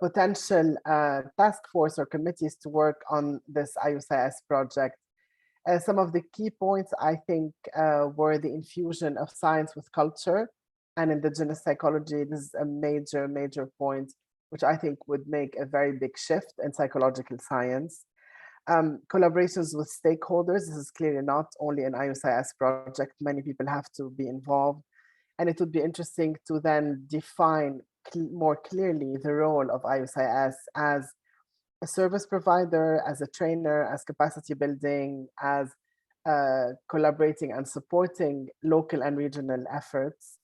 potential task force or committees to work on this IUPsyS project. Some of the key points, I think, were the infusion of science with culture and indigenous psychology. This is a major, major point, which I think would make a very big shift in psychological science. Collaborations with stakeholders. This is clearly not only an IUPsyS project. Many people have to be involved. And it would be interesting to then define more clearly the role of IUPsyS as a service provider, as a trainer, as capacity building, as collaborating and supporting local and regional efforts.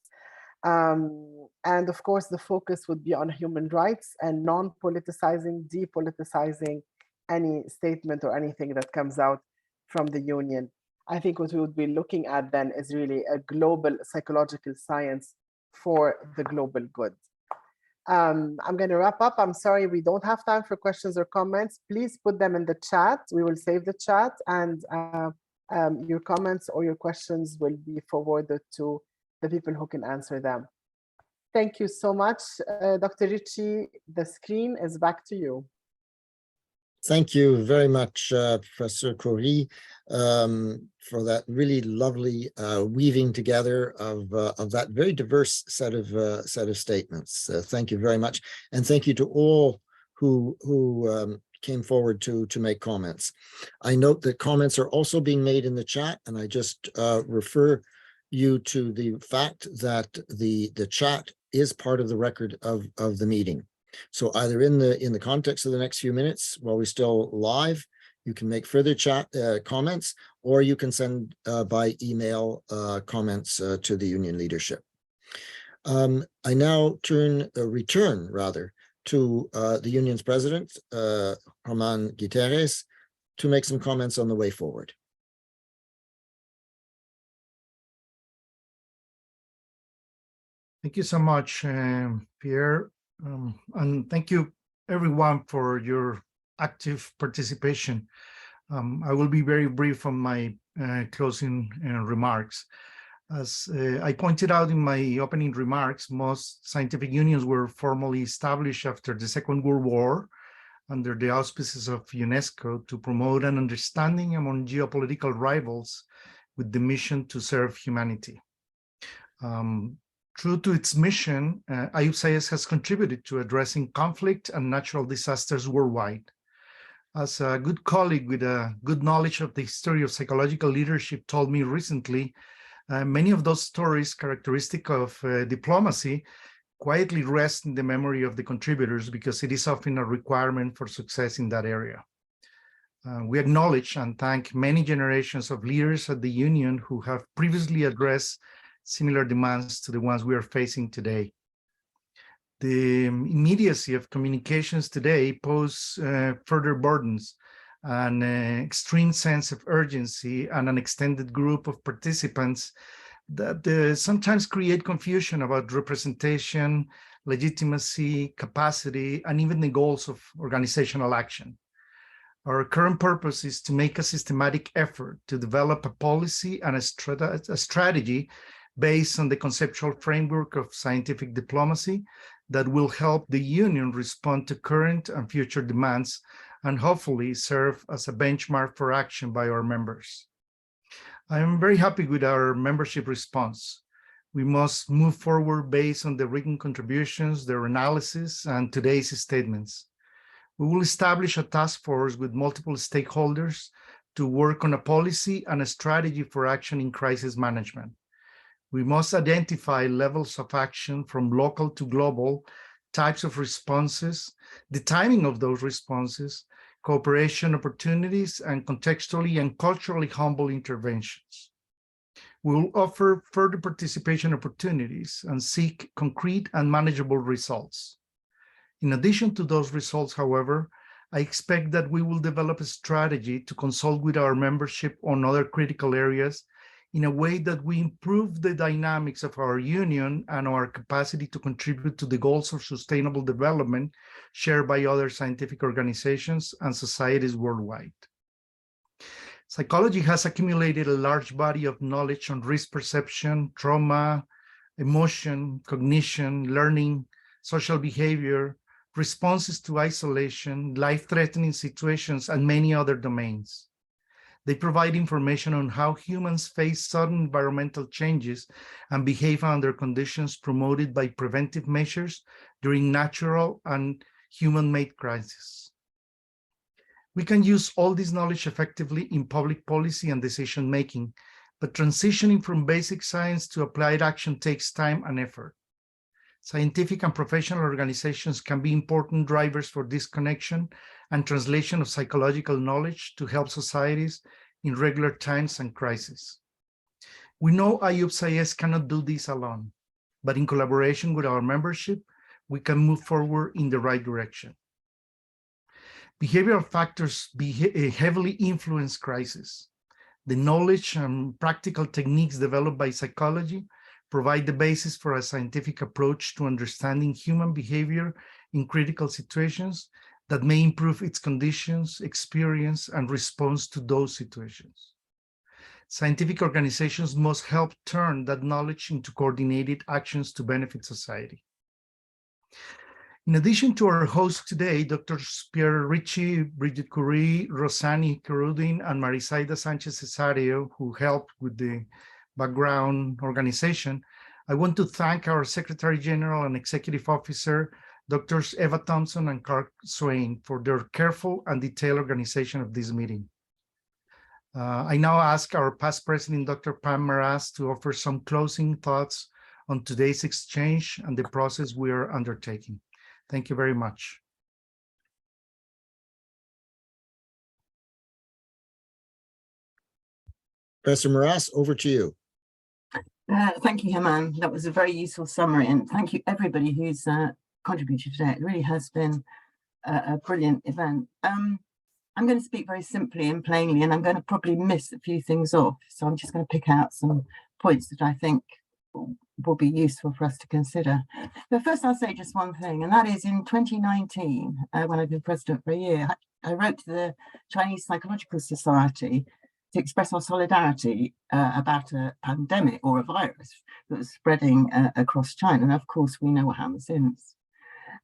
And of course, the focus would be on human rights and non-politicizing, depoliticizing any statement or anything that comes out from the union. I think what we would be looking at then is really a global psychological science for the global good. I'm going to wrap up. I'm sorry, we don't have time for questions or comments. Please put them in the chat. We will save the chat, and your comments or your questions will be forwarded to the people who can answer them. Thank you so much. Dr. Ritchie, the screen is back to you. Thank you very much, Professor Khoury, for that really lovely weaving together of that very diverse set of statements. Thank you very much, and thank you to all who came forward to make comments. I note that comments are also being made in the chat, and I just refer you to the fact that the chat is part of the record of the meeting. So either in the context of the next few minutes while we're still live, you can make further chat comments, or you can send by email comments to the union leadership. I now return to the union's president, Germán Guterres, to make some comments on the way forward. Thank you so much, Pierre. And thank you, everyone, for your active participation. I will be very brief on my closing remarks. As I pointed out in my opening remarks, most scientific unions were formally established after the Second World War under the auspices of UNESCO to promote an understanding among geopolitical rivals with the mission to serve humanity. True to its mission, IUPsyS has contributed to addressing conflict and natural disasters worldwide. As a good colleague with a good knowledge of the history of psychological leadership told me recently, many of those stories characteristic of diplomacy quietly rest in the memory of the contributors because it is often a requirement for success in that area. We acknowledge and thank many generations of leaders at the Union who have previously addressed similar demands to the ones we are facing today. The immediacy of communications today pose further burdens, an extreme sense of urgency, and an extended group of participants that sometimes create confusion about representation, legitimacy, capacity, and even the goals of organizational action. Our current purpose is to make a systematic effort to develop a policy and a strategy based on the conceptual framework of scientific diplomacy that will help the Union respond to current and future demands and hopefully serve as a benchmark for action by our members. I am very happy with our membership response. We must move forward based on the written contributions, their analysis, and today's statements. We will establish a task force with multiple stakeholders to work on a policy and a strategy for action in crisis management. We must identify levels of action from local to global, types of responses, the timing of those responses, cooperation opportunities, and contextually and culturally humble interventions. We will offer further participation opportunities and seek concrete and manageable results. In addition to those results, however, I expect that we will develop a strategy to consult with our membership on other critical areas in a way that we improve the dynamics of our union and our capacity to contribute to the goals of sustainable development shared by other scientific organizations and societies worldwide. Psychology has accumulated a large body of knowledge on risk perception, trauma, emotion, cognition, learning, social behavior, responses to isolation, life-threatening situations, and many other domains. They provide information on how humans face sudden environmental changes and behave under conditions promoted by preventive measures during natural and human-made crises. We can use all this knowledge effectively in public policy and decision-making, but transitioning from basic science to applied action takes time and effort. Scientific and professional organizations can be important drivers for this connection and translation of psychological knowledge to help societies in regular times and crises. We know IUPsyS cannot do this alone, but in collaboration with our membership, we can move forward in the right direction. Behavioral factors heavily influence crises. The knowledge and practical techniques developed by psychology provide the basis for a scientific approach to understanding human behavior in critical situations that may improve its conditions, experience, and response to those situations. Scientific organizations must help turn that knowledge into coordinated actions to benefit society. In addition to our hosts today, Drs. Pierre Ricci, Bridget Curie, Rosani Kerudin, and Marisaida Sanchez-Cesario, who helped with the background organization, I want to thank our Secretary General and Executive Officer, Drs. Eva Thompson and Clark Swain, for their careful and detailed organization of this meeting. I now ask our past president, Dr. Pam Maras, to offer some closing thoughts on today's exchange and the process we are undertaking. Thank you very much. Professor Maras, over to you. Thank you, Herman. That was a very useful summary, and thank you everybody who's contributed today. It really has been a brilliant event. I'm going to speak very simply and plainly, and I'm going to probably miss a few things off. So I'm just going to pick out some points that I think will be useful for us to consider. But first, I'll say just one thing, and that is in 2019, when I've been president for a year, I wrote to the Chinese Psychological Society to express our solidarity about a pandemic or a virus that was spreading across China. And of course, we know what happened since.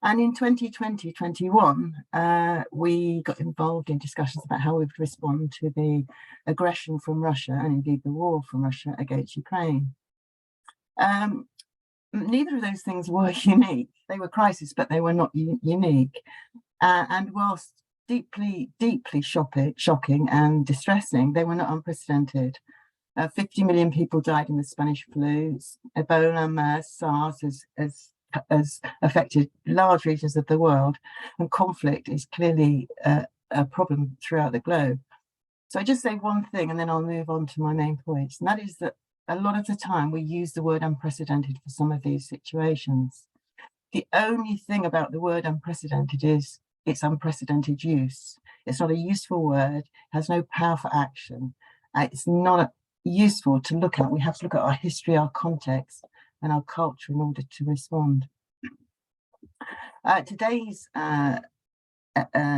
And in 2020-21, we got involved in discussions about how we would respond to the aggression from Russia and indeed the war from Russia against Ukraine. Neither of those things were unique. They were crises, but they were not unique. And whilst deeply shocking and distressing, they were not unprecedented. 50 million people died in the Spanish flu. Ebola, MERS, SARS has affected large regions of the world, and conflict is clearly a problem throughout the globe. So I just say one thing and then I'll move on to my main points, and that is that a lot of the time we use the word unprecedented for some of these situations. The only thing about the word unprecedented is its unprecedented use. It's not a useful word, has no power for action. It's not useful to look at. We have to look at our history, our context, and our culture in order to respond. Today's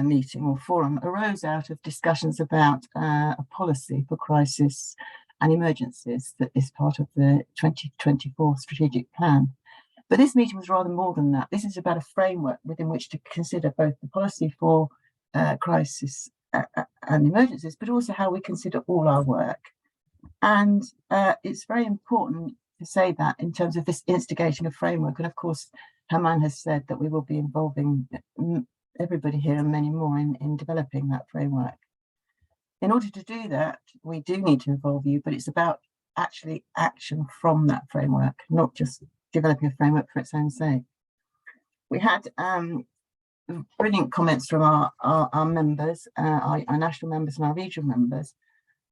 meeting or forum arose out of discussions about a policy for crisis and emergencies that is part of the 2024 strategic plan. But this meeting was rather more than that. This is about a framework within which to consider both the policy for crisis and emergencies, but also how we consider all our work. And it's very important to say that in terms of this instigating a framework. And of course, Herman has said that we will be involving everybody here and many more in developing that framework. In order to do that, we do need to involve you, but it's about actually action from that framework, not just developing a framework for its own sake. We had brilliant comments from our members, our national members and our regional members,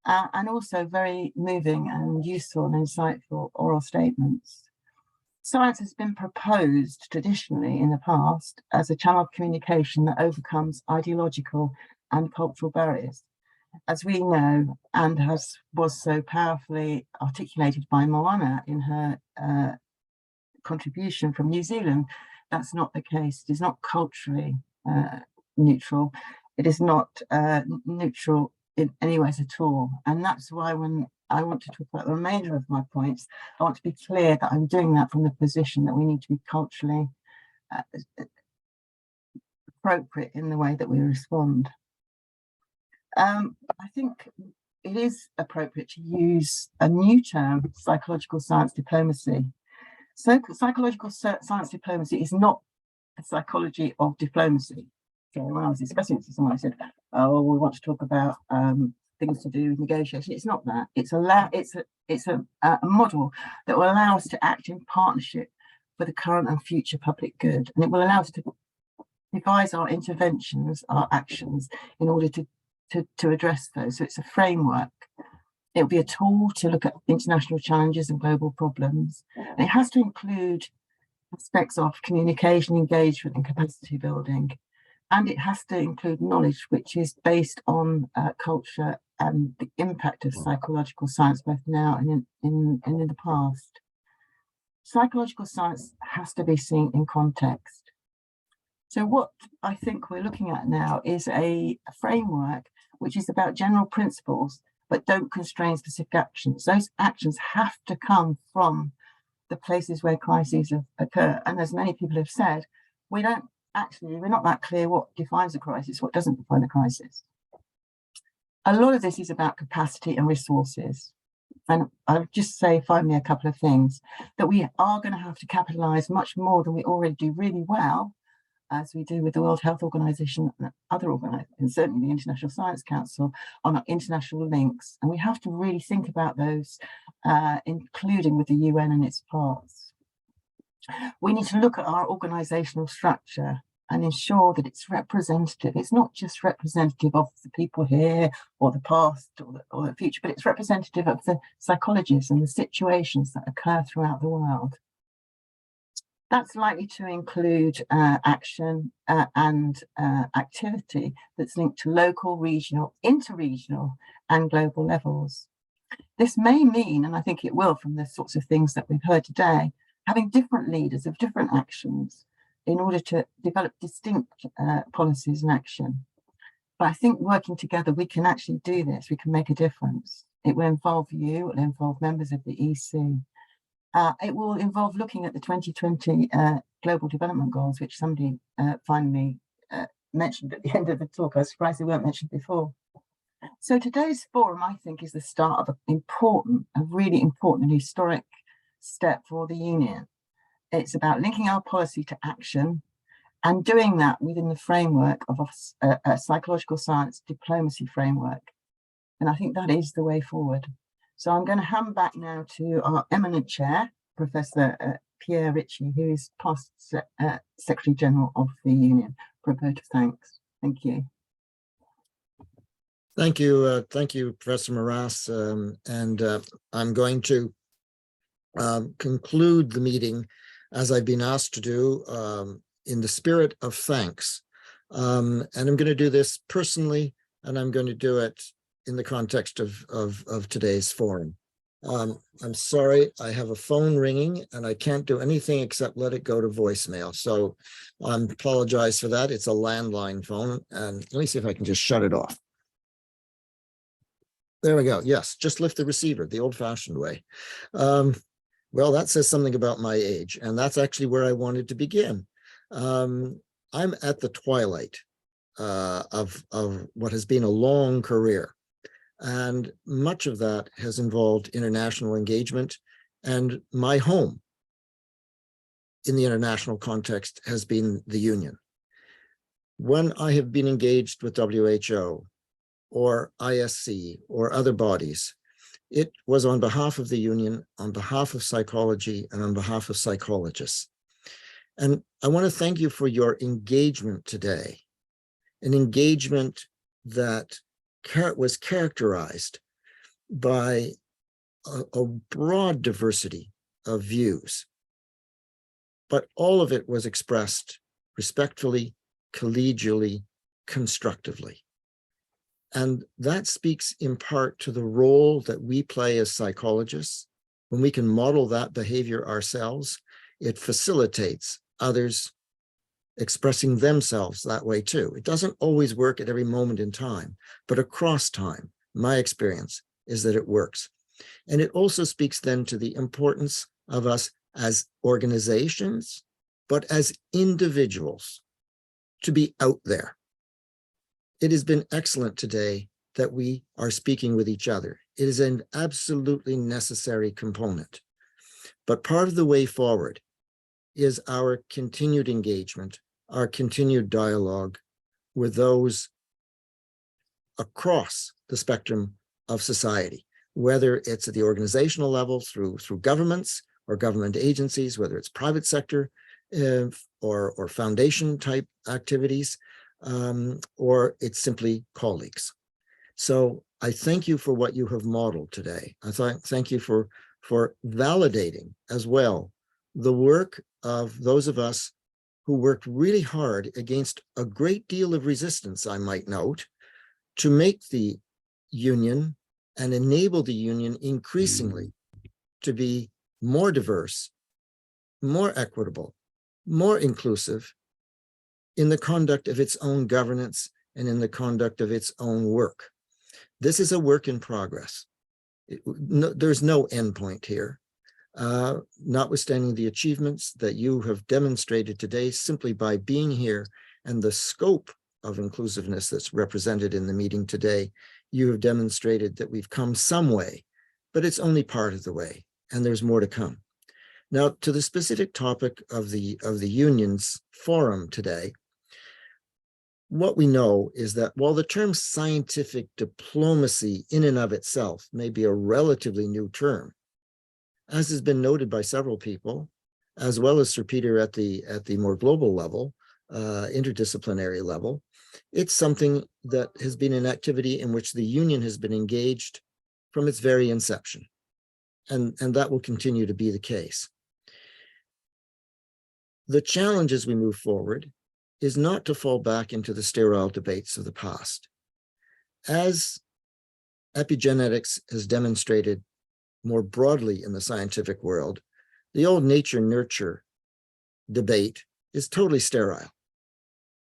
and also very moving and useful and insightful oral statements. Science has been proposed traditionally in the past as a channel of communication that overcomes ideological and cultural barriers. As we know, and was so powerfully articulated by Moana in her contribution from New Zealand, that's not the case. It is not culturally neutral. It is not neutral in any ways at all. And that's why when I want to talk about the remainder of my points, I want to be clear that I'm doing that from the position that we need to be culturally appropriate in the way that we respond. I think it is appropriate to use a new term, psychological science diplomacy. So psychological science diplomacy is not the psychology of diplomacy. So when I was discussing this with someone, I said, oh, we want to talk about things to do with negotiation. It's not that. It's a model that will allow us to act in partnership for the current and future public good. And it will allow us to devise our interventions, our actions, in order to address those. So it's a framework. It'll be a tool to look at international challenges and global problems. And it has to include aspects of communication, engagement, and capacity building. And it has to include knowledge, which is based on culture and the impact of psychological science, both now and in the past. Psychological science has to be seen in context. So what I think we're looking at now is a framework which is about general principles, but don't constrain specific actions. Those actions have to come from the places where crises occur. And as many people have said, we're not that clear what defines a crisis, what doesn't define a crisis. A lot of this is about capacity and resources. And I'll just say finally a couple of things, that we are going to have to capitalize much more than we already do really well, as we do with the World Health Organization and other organizations, certainly the International Science Council, on our international links. And we have to really think about those, including with the UN and its parts. We need to look at our organizational structure and ensure that it's representative. It's not just representative of the people here or the past or the future, but it's representative of the psychologies and the situations that occur throughout the world. That's likely to include action and activity that's linked to local, regional, interregional, and global levels. This may mean, and I think it will from the sorts of things that we've heard today, having different leaders of different actions in order to develop distinct policies and action. But I think working together, we can actually do this. We can make a difference. It will involve you, it will involve members of the EC. It will involve looking at the 2020 Global Development Goals, which somebody finally mentioned at the end of the talk. I was surprised they weren't mentioned before. So today's forum, I think, is the start of a really important and historic step for the Union. It's about linking our policy to action and doing that within the framework of a psychological science diplomacy framework. And I think that is the way forward. So I'm going to hand back now to our eminent chair, Professor Pierre Ritchie, who is past Secretary General of the Union, for a vote of thanks. Thank you. Thank you, Professor Moras. I'm going to conclude the meeting as I've been asked to do in the spirit of thanks. And I'm going to do this personally, and I'm going to do it in the context of today's forum. I'm sorry, I have a phone ringing and I can't do anything except let it go to voicemail. So I apologize for that. It's a landline phone, and let me see if I can just shut it off. There we go. Yes, just lift the receiver the old-fashioned way. Well, that says something about my age, and that's actually where I wanted to begin. I'm at the twilight of what has been a long career. And much of that has involved international engagement, and my home in the international context has been the Union. When I have been engaged with WHO or ISC or other bodies, it was on behalf of the Union, on behalf of psychology, and on behalf of psychologists. And I want to thank you for your engagement today, an engagement that was characterized by a broad diversity of views. but all of it was expressed respectfully, collegially, constructively. And that speaks in part to the role that we play as psychologists. When we can model that behavior ourselves, it facilitates others expressing themselves that way too. It doesn't always work at every moment in time, but across time, my experience is that it works. And it also speaks then to the importance of us as organizations, but as individuals, to be out there. It has been excellent today that we are speaking with each other. It is an absolutely necessary component. But part of the way forward is our continued engagement, our continued dialogue with those across the spectrum of society, whether it's at the organizational level through governments or government agencies, whether it's private sector or foundation type activities, or it's simply colleagues. So I thank you for what you have modeled today. I thank you for validating as well the work of those of us who worked really hard against a great deal of resistance, I might note, to make the union and enable the union increasingly to be more diverse, more equitable, more inclusive in the conduct of its own governance and in the conduct of its own work. This is a work in progress. There's no endpoint here. Notwithstanding the achievements that you have demonstrated today simply by being here and the scope of inclusiveness that's represented in the meeting today, you have demonstrated that we've come some way, but it's only part of the way, and there's more to come. Now, to the specific topic of the union's forum today, what we know is that while the term scientific diplomacy in and of itself may be a relatively new term, as has been noted by several people, as well as Sir Peter at the more global level, interdisciplinary level, it's something that has been an activity in which the union has been engaged from its very inception. And that will continue to be the case. The challenge as we move forward is not to fall back into the sterile debates of the past. As epigenetics has demonstrated more broadly in the scientific world, the old nature-nurture debate is totally sterile.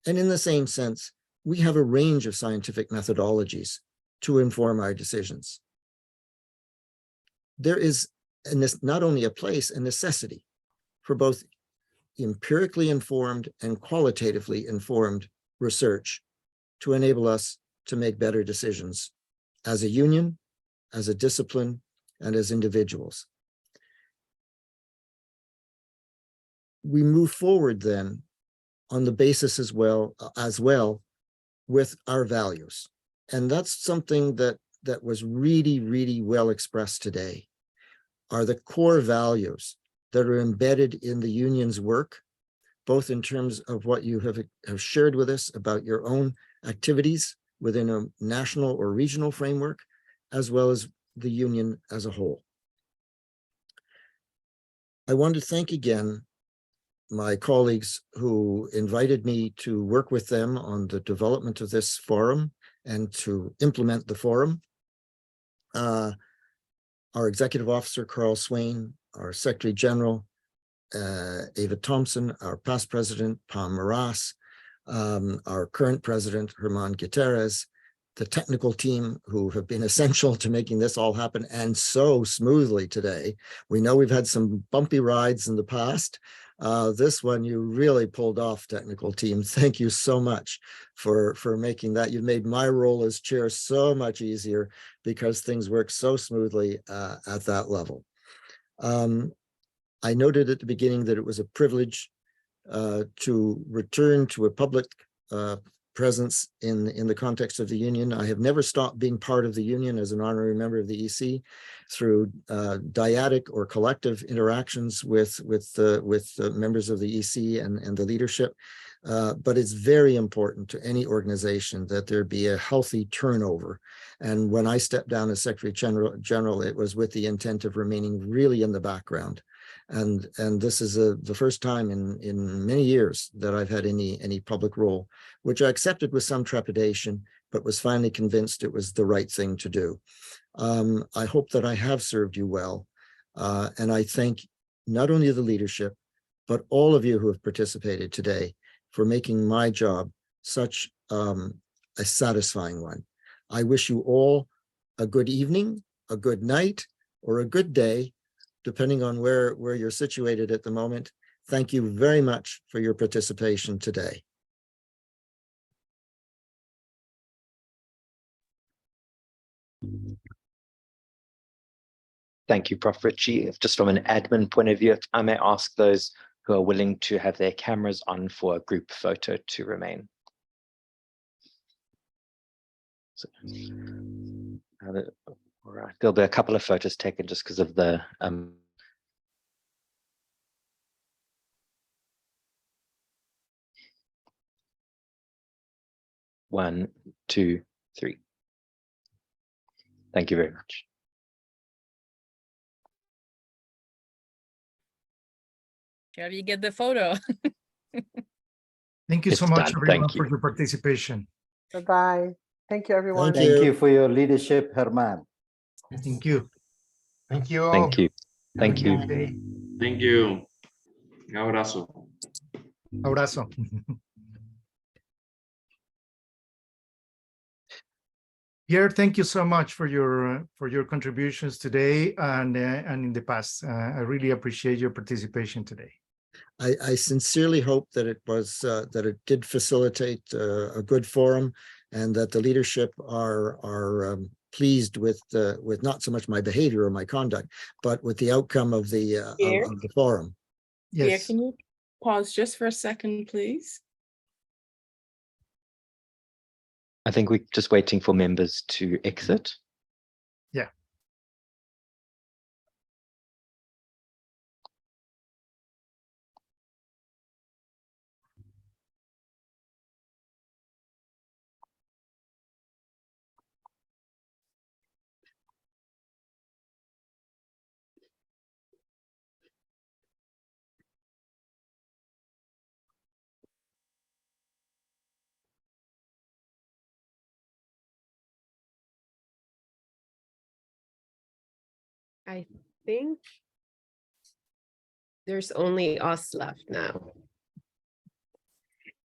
And in the same sense, we have a range of scientific methodologies to inform our decisions. There is not only a place, a necessity for both empirically informed and qualitatively informed research to enable us to make better decisions as a union, as a discipline, and as individuals. We move forward then on the basis as well with our values. And that's something that was really, really well expressed today, are the core values that are embedded in the union's work, both in terms of what you have shared with us about your own activities within a national or regional framework, as well as the union as a whole. I want to thank again my colleagues who invited me to work with them on the development of this forum and to implement the forum. Our executive officer, Carl Swain, our secretary general, Ava Thompson, our past president, Pam Maras, our current president, Herman Gutierrez, the technical team who have been essential to making this all happen and so smoothly today. We know we've had some bumpy rides in the past. This one you really pulled off, technical team. Thank you so much for making that. You've made my role as chair so much easier because things work so smoothly at that level. I noted at the beginning that it was a privilege to return to a public presence in the context of the union. I have never stopped being part of the union as an honorary member of the EC through dyadic or collective interactions with members of the EC and the leadership. But it's very important to any organization that there be a healthy turnover. And when I stepped down as Secretary General, it was with the intent of remaining really in the background. And this is the first time in many years that I've had any public role, which I accepted with some trepidation, but was finally convinced it was the right thing to do. I hope that I have served you well. And I thank not only the leadership, but all of you who have participated today for making my job such a satisfying one. I wish you all a good evening, a good night, or a good day, depending on where you're situated at the moment. Thank you very much for your participation today. Thank you, Prof. Ritchie. Just from an admin point of view, if I may ask those who are willing to have their cameras on for a group photo to remain. So, all right, there'll be a couple of photos taken just because of the 1, 2, 3. Thank you very much. Shall we get the photo? Thank you so It's much, done. everyone, Thank you. for your participation. Bye-bye. Thank you, everyone. Thank you for your leadership, Herman. Thank you. Thank you. Thank you. Have a Thank you. good day. Thank you. Un abrazo. Abrazo. Pierre, thank you so much for your contributions today and in the past. I really appreciate your participation today. I sincerely hope that it was that it did facilitate a good forum, and that the leadership are pleased with not so much my behavior or my conduct, but with the outcome of the of the forum. Yes. Yeah, can you pause just for a second, please? I think we're just waiting for members to exit. Yeah. I think there's only us left now.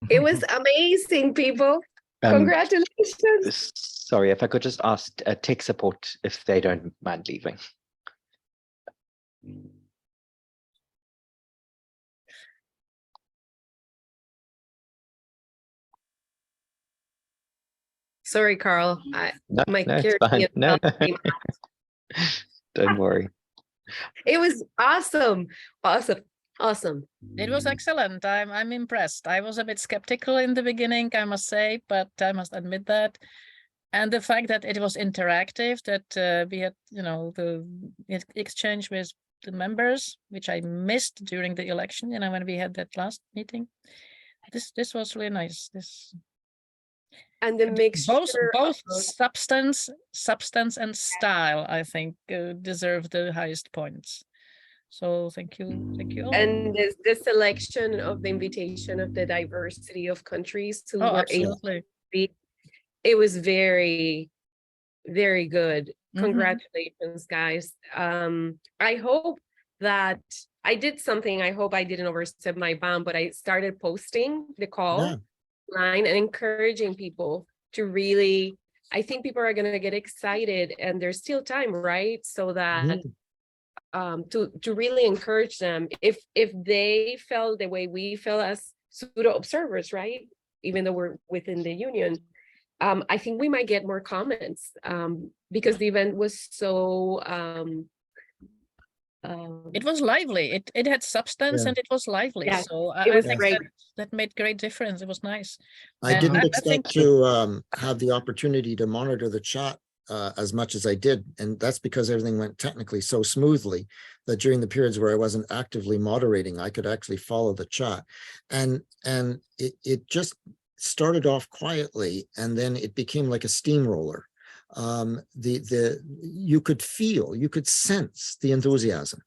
It was amazing, people. Congratulations. Sorry, if I could just ask tech support if they don't mind leaving. Sorry, Carl. No, my it's fine. No. Don't worry. It was awesome. Awesome. It was excellent. I'm impressed. I was a bit skeptical in the beginning, I must say, but I must admit that. And the fact that it was interactive, that we had, the exchange with the members, which I missed during the election, when we had that last meeting. This was really nice. And the mixture both substance and style, I think, deserve the highest points. So thank you all. And the selection of the invitation of the diversity of countries who were able to speak, it was very, very good. Congratulations, guys. I hope that I did something. I hope I didn't overstep my bound, but I started posting the call line and encouraging people to really, I think people are going to get excited, and there's still time, right? So that to really encourage them, if they felt the way we feel as pseudo observers, right? Even though we're within the union, I think we might get more comments because the event was so it was lively. It had substance and it was lively. Yeah, so it was I think great. that made great difference. It was nice. I didn't expect to have the opportunity to monitor the chat as much as I did. And that's because everything went technically so smoothly that during the periods where I wasn't actively moderating, I could actually follow the chat. And it just started off quietly, and then it became like a steamroller. You could feel, you could sense the enthusiasm.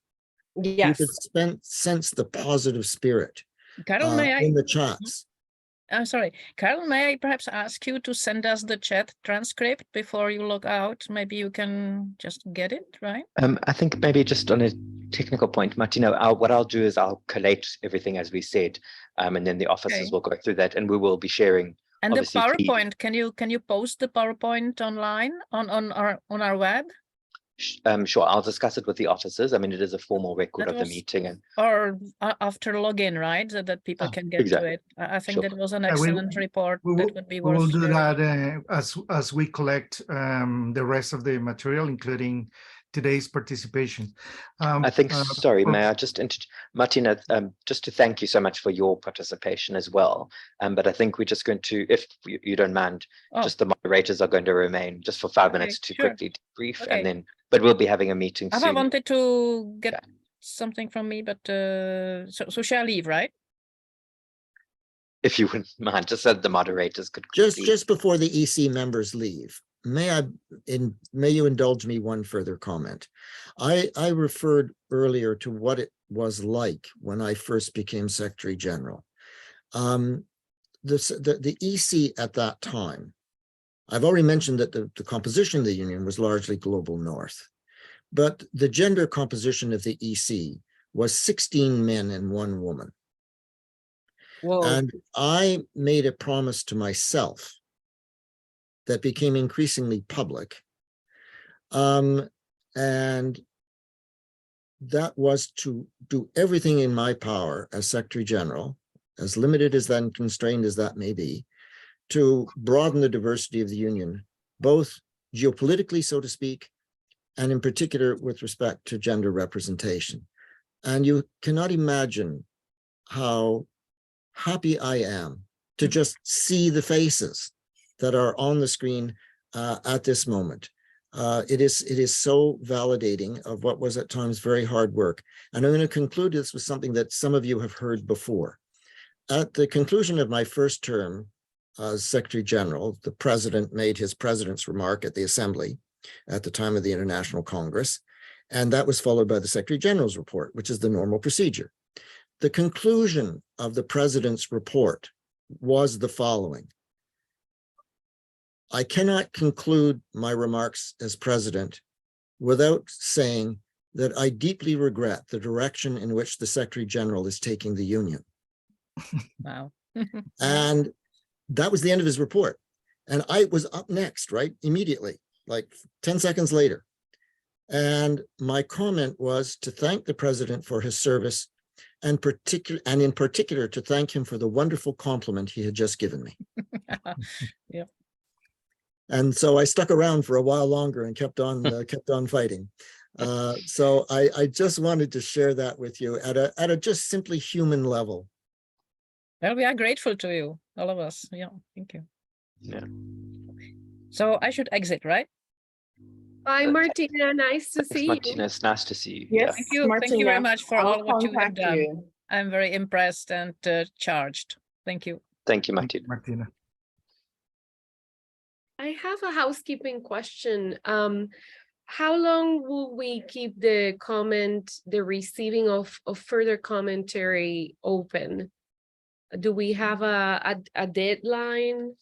Yes. You could sense the positive spirit Carol, may I? in the chats. I'm sorry, Carol, may I perhaps ask you to send us the chat transcript before you log out? Maybe you can just get it, right? I think maybe just on a technical point, Martina, what I'll do is I'll collate everything as we said, and then the officers will go through that, and we will be sharing. And the PowerPoint, can you post the PowerPoint online on our web? Sure, I'll discuss it with the officers. I mean, it is a formal record of the meeting, and or after login, right? So that people can get to it. I think that was an excellent report. That would be worth. We will do sharing. that as we collect the rest of the material, including today's participation. I think, sorry, may I just Martina, just to thank you so much for your participation as well. But I think we're just going to, if you don't mind, just the moderators are going to remain just for 5 minutes to quickly debrief, and then, but we'll be having a meeting soon. I wanted to get something from me, but so shall I leave, right? If you wouldn't mind, just so the moderators could just before the EC members leave. May you indulge me one further comment. I referred earlier to what it was like when I first became Secretary General. The EC at that time, I've already mentioned that the composition of the union was largely global north, but the gender composition of the EC was 16 men and 1 woman. Whoa. And I made a promise to myself that became increasingly public. And that was to do everything in my power as Secretary General, as limited as that and constrained as that may be, to broaden the diversity of the union, both geopolitically, so to speak, and in particular with respect to gender representation. And you cannot imagine how happy I am to just see the faces that are on the screen at this moment. It is so validating of what was at times very hard work. And I'm going to conclude this with something that some of you have heard before. At the conclusion of my first term as Secretary General, the President made his President's remark at the Assembly at the time of the International Congress, and that was followed by the Secretary General's report, which is the normal procedure. The conclusion of the President's report was the following: I cannot conclude my remarks as President without saying that I deeply regret the direction in which the Secretary General is taking the Union. Wow. And that was the end of his report. And I was up next, right? Immediately, like 10 seconds later. And my comment was to thank the President for his service, and in particular to thank him for the wonderful compliment he had just given me. Yep. And so I stuck around for a while longer and kept on fighting. So I just wanted to share that with you at a just simply human level. Well, we are grateful to you, all of us. Yeah, thank you. Yeah. So I should exit, right? Bye, Martina. Nice to see Martina, you. it's nice to see you. Yes, thank you. Thank you very much for all what you have done. You. I'm very impressed and charged. Thank you. Thank you, Martina. I have a housekeeping question. How long will we keep the receiving of further commentary open? Do we have a deadline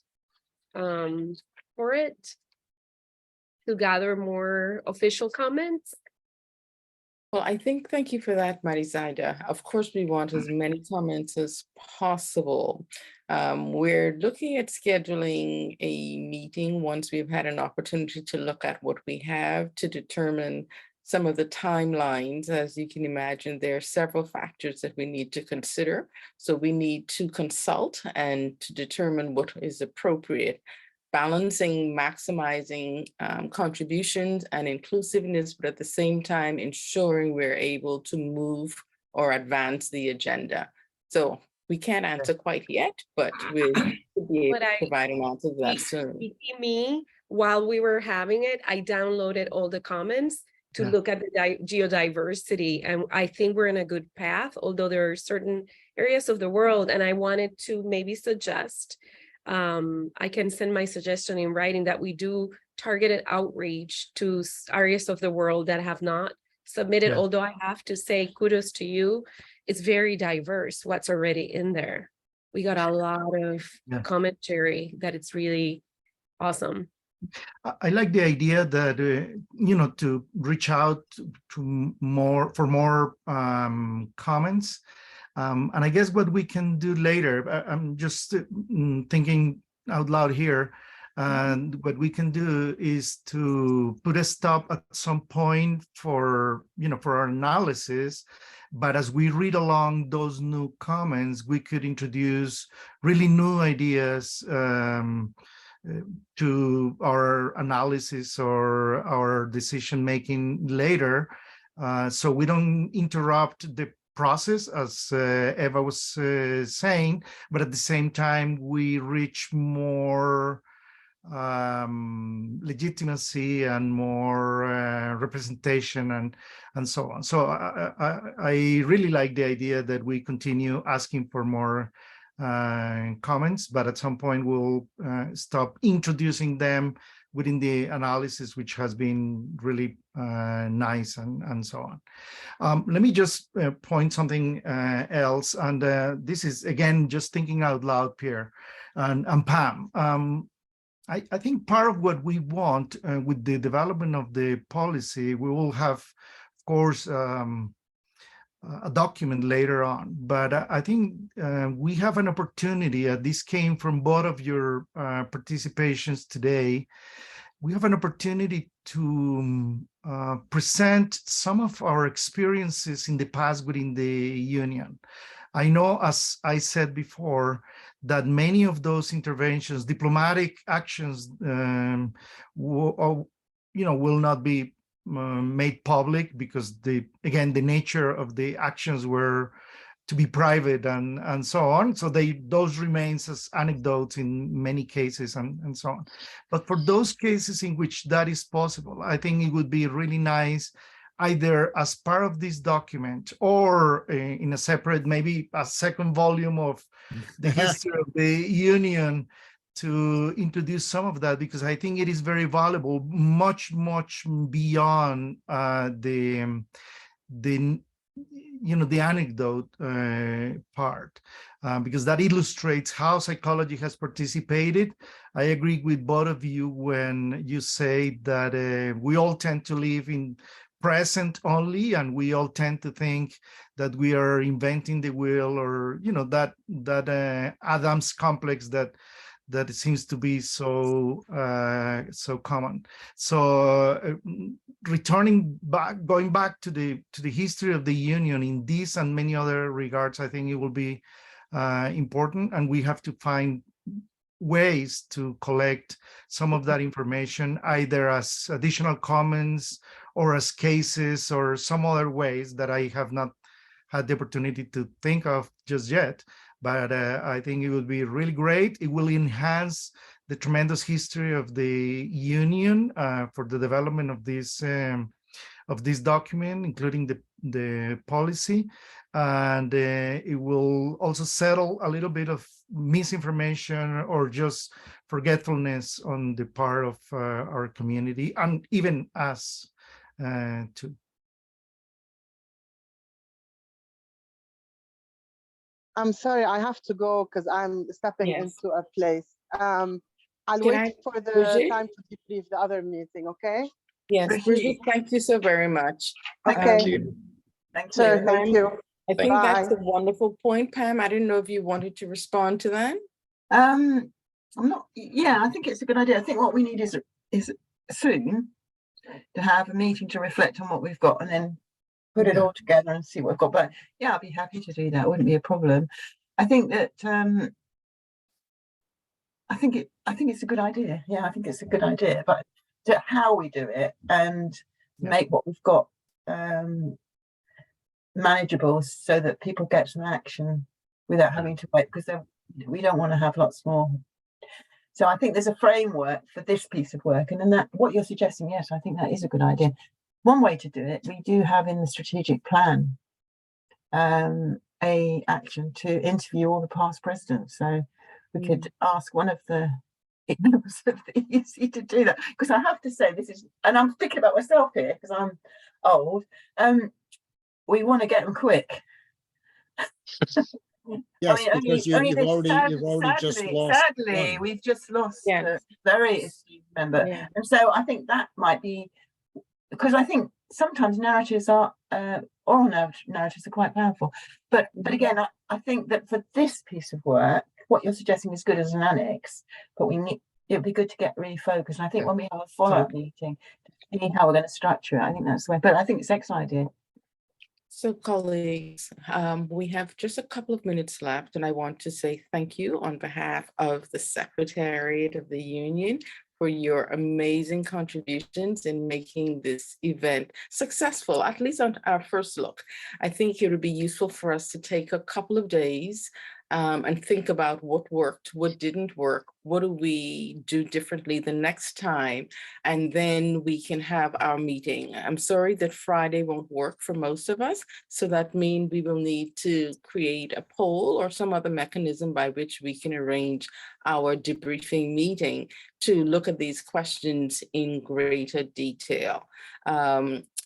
for it to gather more official comments? Well, thank you for that, Marizaida. Of course, we want as many comments as possible. We're looking at scheduling a meeting once we've had an opportunity to look at what we have to determine some of the timelines. As you can imagine, there are several factors that we need to consider. So we need to consult and to determine what is appropriate, balancing, maximizing contributions and inclusiveness, but at the same time, ensuring we're able to move or advance the agenda. So we can't answer quite yet, but we'll be able to provide an answer to that soon. Me, while we were having it, I downloaded all the comments to look at the geodiversity. And I think we're in a good path, although there are certain areas of the world, and I wanted to maybe suggest, I can send my suggestion in writing that we do targeted outreach to areas of the world that have not submitted, although I have to say kudos to you. It's very diverse what's already in there. We got a lot of commentary that it's really awesome. I like the idea that, you know, to reach out to more comments. And I guess what we can do later, I'm just thinking out loud here, and what we can do is to put a stop at some point for, you know, for our analysis. But as we read along those new comments, we could introduce really new ideas to our analysis or our decision making later, so we don't interrupt the process, as Eva was saying, but at the same time we reach more legitimacy and more representation and so on. So I really like the idea that we continue asking for more comments, but at some point we'll stop introducing them within the analysis, which has been really nice and so on. Let me just point something else, and this is again just thinking out loud, Pierre and Pam. I think part of what we want with the development of the policy, we will have, of course, a document later on, but I think we have an opportunity, this came from both of your participations today, we have an opportunity to present some of our experiences in the past within the union. I know, as I said before, that many of those interventions, diplomatic actions, will not be made public because again the nature of the actions were to be private and so on. So those remains as anecdotes in many cases and so on. But for those cases in which that is possible, I think it would be really nice, either as part of this document or in a separate, maybe a second volume of the history of the union, to introduce some of that, because I think it is very valuable, much beyond the anecdote part, because that illustrates how psychology has participated. I agree with both of you when you say that we all tend to live in present only, and we all tend to think that we are inventing the wheel, or that Adam's complex that it seems to be so common. So going back to the history of the union in this and many other regards, I think it will be important, and we have to find ways to collect some of that information, either as additional comments or as cases or some other ways that I have not had the opportunity to think of just yet. But I think it would be really great. It will enhance the tremendous history of the union for the development of this document, including the policy. And it will also settle a little bit of misinformation or just forgetfulness on the part of our community, and even us too. I'm sorry, I have to go because I'm stepping into a place. I'll Can wait for the Brigitte? time to debrief the other meeting, okay? Yes, Brigitte, thank you so very much. Okay. Sure, thank you. I think Bye. that's a wonderful point, Pam. I didn't know if you wanted to respond to that. I'm not. Yeah, I think it's a good idea. I think what we need is soon to have a meeting to reflect on what we've got, and then put it all together and see what we've got. But yeah, I'd be happy to do that. It wouldn't be a problem. I think that I think it's a good idea. Yeah, I think it's a good idea. But how we do it and make what we've got manageable, so that people get some action without having to wait, because we don't want to have lots more. So I think there's a framework for this piece of work. And then that what you're suggesting, yes, I think that is a good idea. One way to do it, we do have in the strategic plan a action to interview all the past presidents. So we could ask one of the members of the EC to do that. Because I have to say, this is, and I'm thinking about myself here because I'm old. We want to get them quick. Yes, because you've already just lost. Sadly, we've just lost a very esteemed member. Yeah. And so I think that might be, because I think sometimes narratives are, oral narratives are quite powerful. But again, I think that for this piece of work, what you're suggesting is good as an annex, but it'd be good to get really focused. And I think when we have a follow-up meeting, to see how we're going to structure it, I think that's the way. But I think it's an excellent idea. So colleagues, we have just a couple of minutes left, and I want to say thank you on behalf of the Secretariat of the Union for your amazing contributions in making this event successful, at least on our first look. I think it would be useful for us to take a couple of days and think about what worked, what didn't work, what do we do differently the next time, and then we can have our meeting. I'm sorry that Friday won't work for most of us, so that means we will need to create a poll or some other mechanism by which we can arrange our debriefing meeting to look at these questions in greater detail.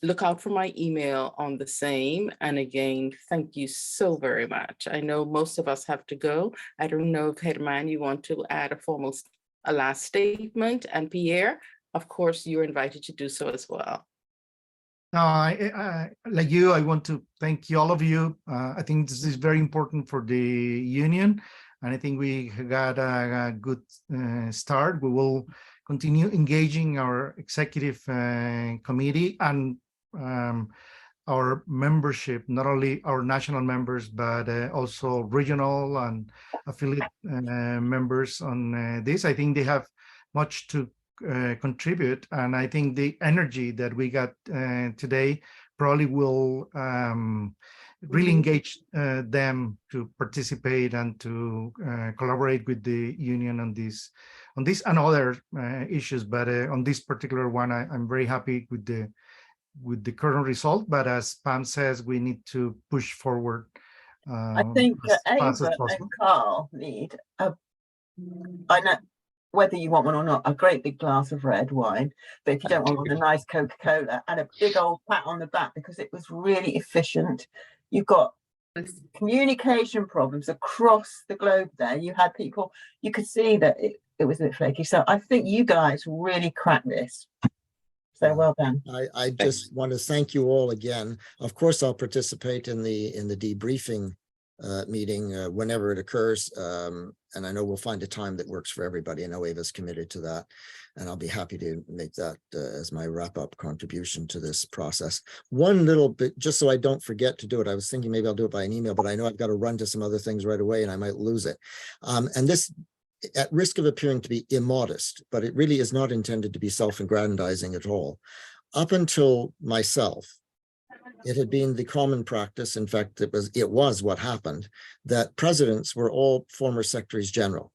Look out for my email on the same. And again, thank you so very much. I know most of us have to go. I don't know if Herman, you want to add a last statement, and Pierre, of course, you're invited to do so as well. No, like you, I want to thank all of you. I think this is very important for the union, and I think we got a good start. We will continue engaging our executive committee and our membership, not only our national members, but also regional and affiliate members on this. I think they have much to contribute, and I think the energy that we got today probably will really engage them to participate and to collaborate with the union on this and other issues. But on this particular one, I'm very happy with the current result. But as Pam says, we need to push forward. I think Ava and Carl need I know whether you want one or not, a great big glass of red wine, but if you don't want one, a nice Coca-Cola and a big old pat on the back, because it was really efficient. You've got communication problems across the globe there. You had people, you could see that it was a bit flaky. So I think you guys really cracked this. So well done. I just want to thank you all again. Of course, I'll participate in the debriefing meeting whenever it occurs, and I know we'll find a time that works for everybody. I know Ava's committed to that, and I'll be happy to make that as my wrap-up contribution to this process. One little bit, just so I don't forget to do it, I was thinking maybe I'll do it by an email, but I know I've got to run to some other things right away and I might lose it. And this, at risk of appearing to be immodest, but it really is not intended to be self-aggrandizing at all. Up until myself, it had been the common practice, in fact, it was what happened, that presidents were all former secretaries general.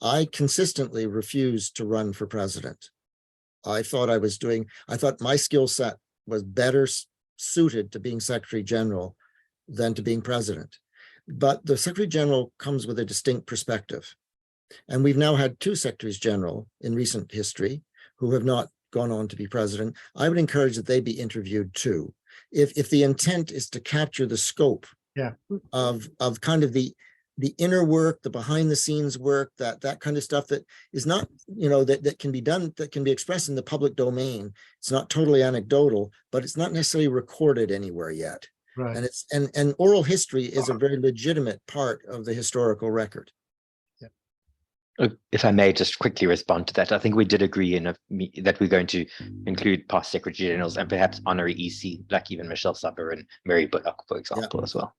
I consistently refused to run for president. I thought my skill set was better suited to being secretary general than to being president. But the secretary general comes with a distinct perspective. And we've now had two secretaries general in recent history who have not gone on to be president. I would encourage that they be interviewed too. If the intent is to capture the scope of kind of the inner work, the behind the scenes work, that kind of stuff that is not, that can be done, that can be expressed in the public domain. It's not totally anecdotal, but it's not necessarily recorded anywhere yet. Right. And oral history is a very legitimate part of the historical record. If I may just quickly respond to that, I think we did agree that we're going to include past secretary generals and perhaps honorary EC, like even Michelle Supper and Mary Bullock, for example, as well.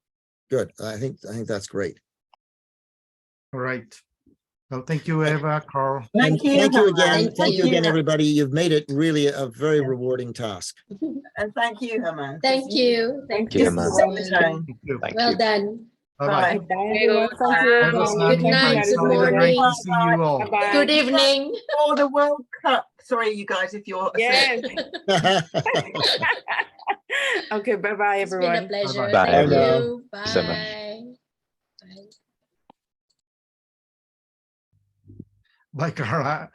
Good. I think that's great. All right. Well, thank you, Eva, Carl. Thank you again. Thank you again, everybody. You've made it really a very rewarding task. And thank you, Herman. Thank you. Thank you, Herman. Well done. Thank Well you. done. Bye-bye. Bye, everyone. Thank you. Have a Bye. sunny Good night, evening. good Celebrate morning. to see you all. Bye-bye. Good evening. For the World Cup. Sorry, you guys, if you're Yes. Okay, bye-bye, It's been a everyone. pleasure. Bye-bye. Bye, Thank everyone. you. Thank you so much. Bye. Bye, Cara.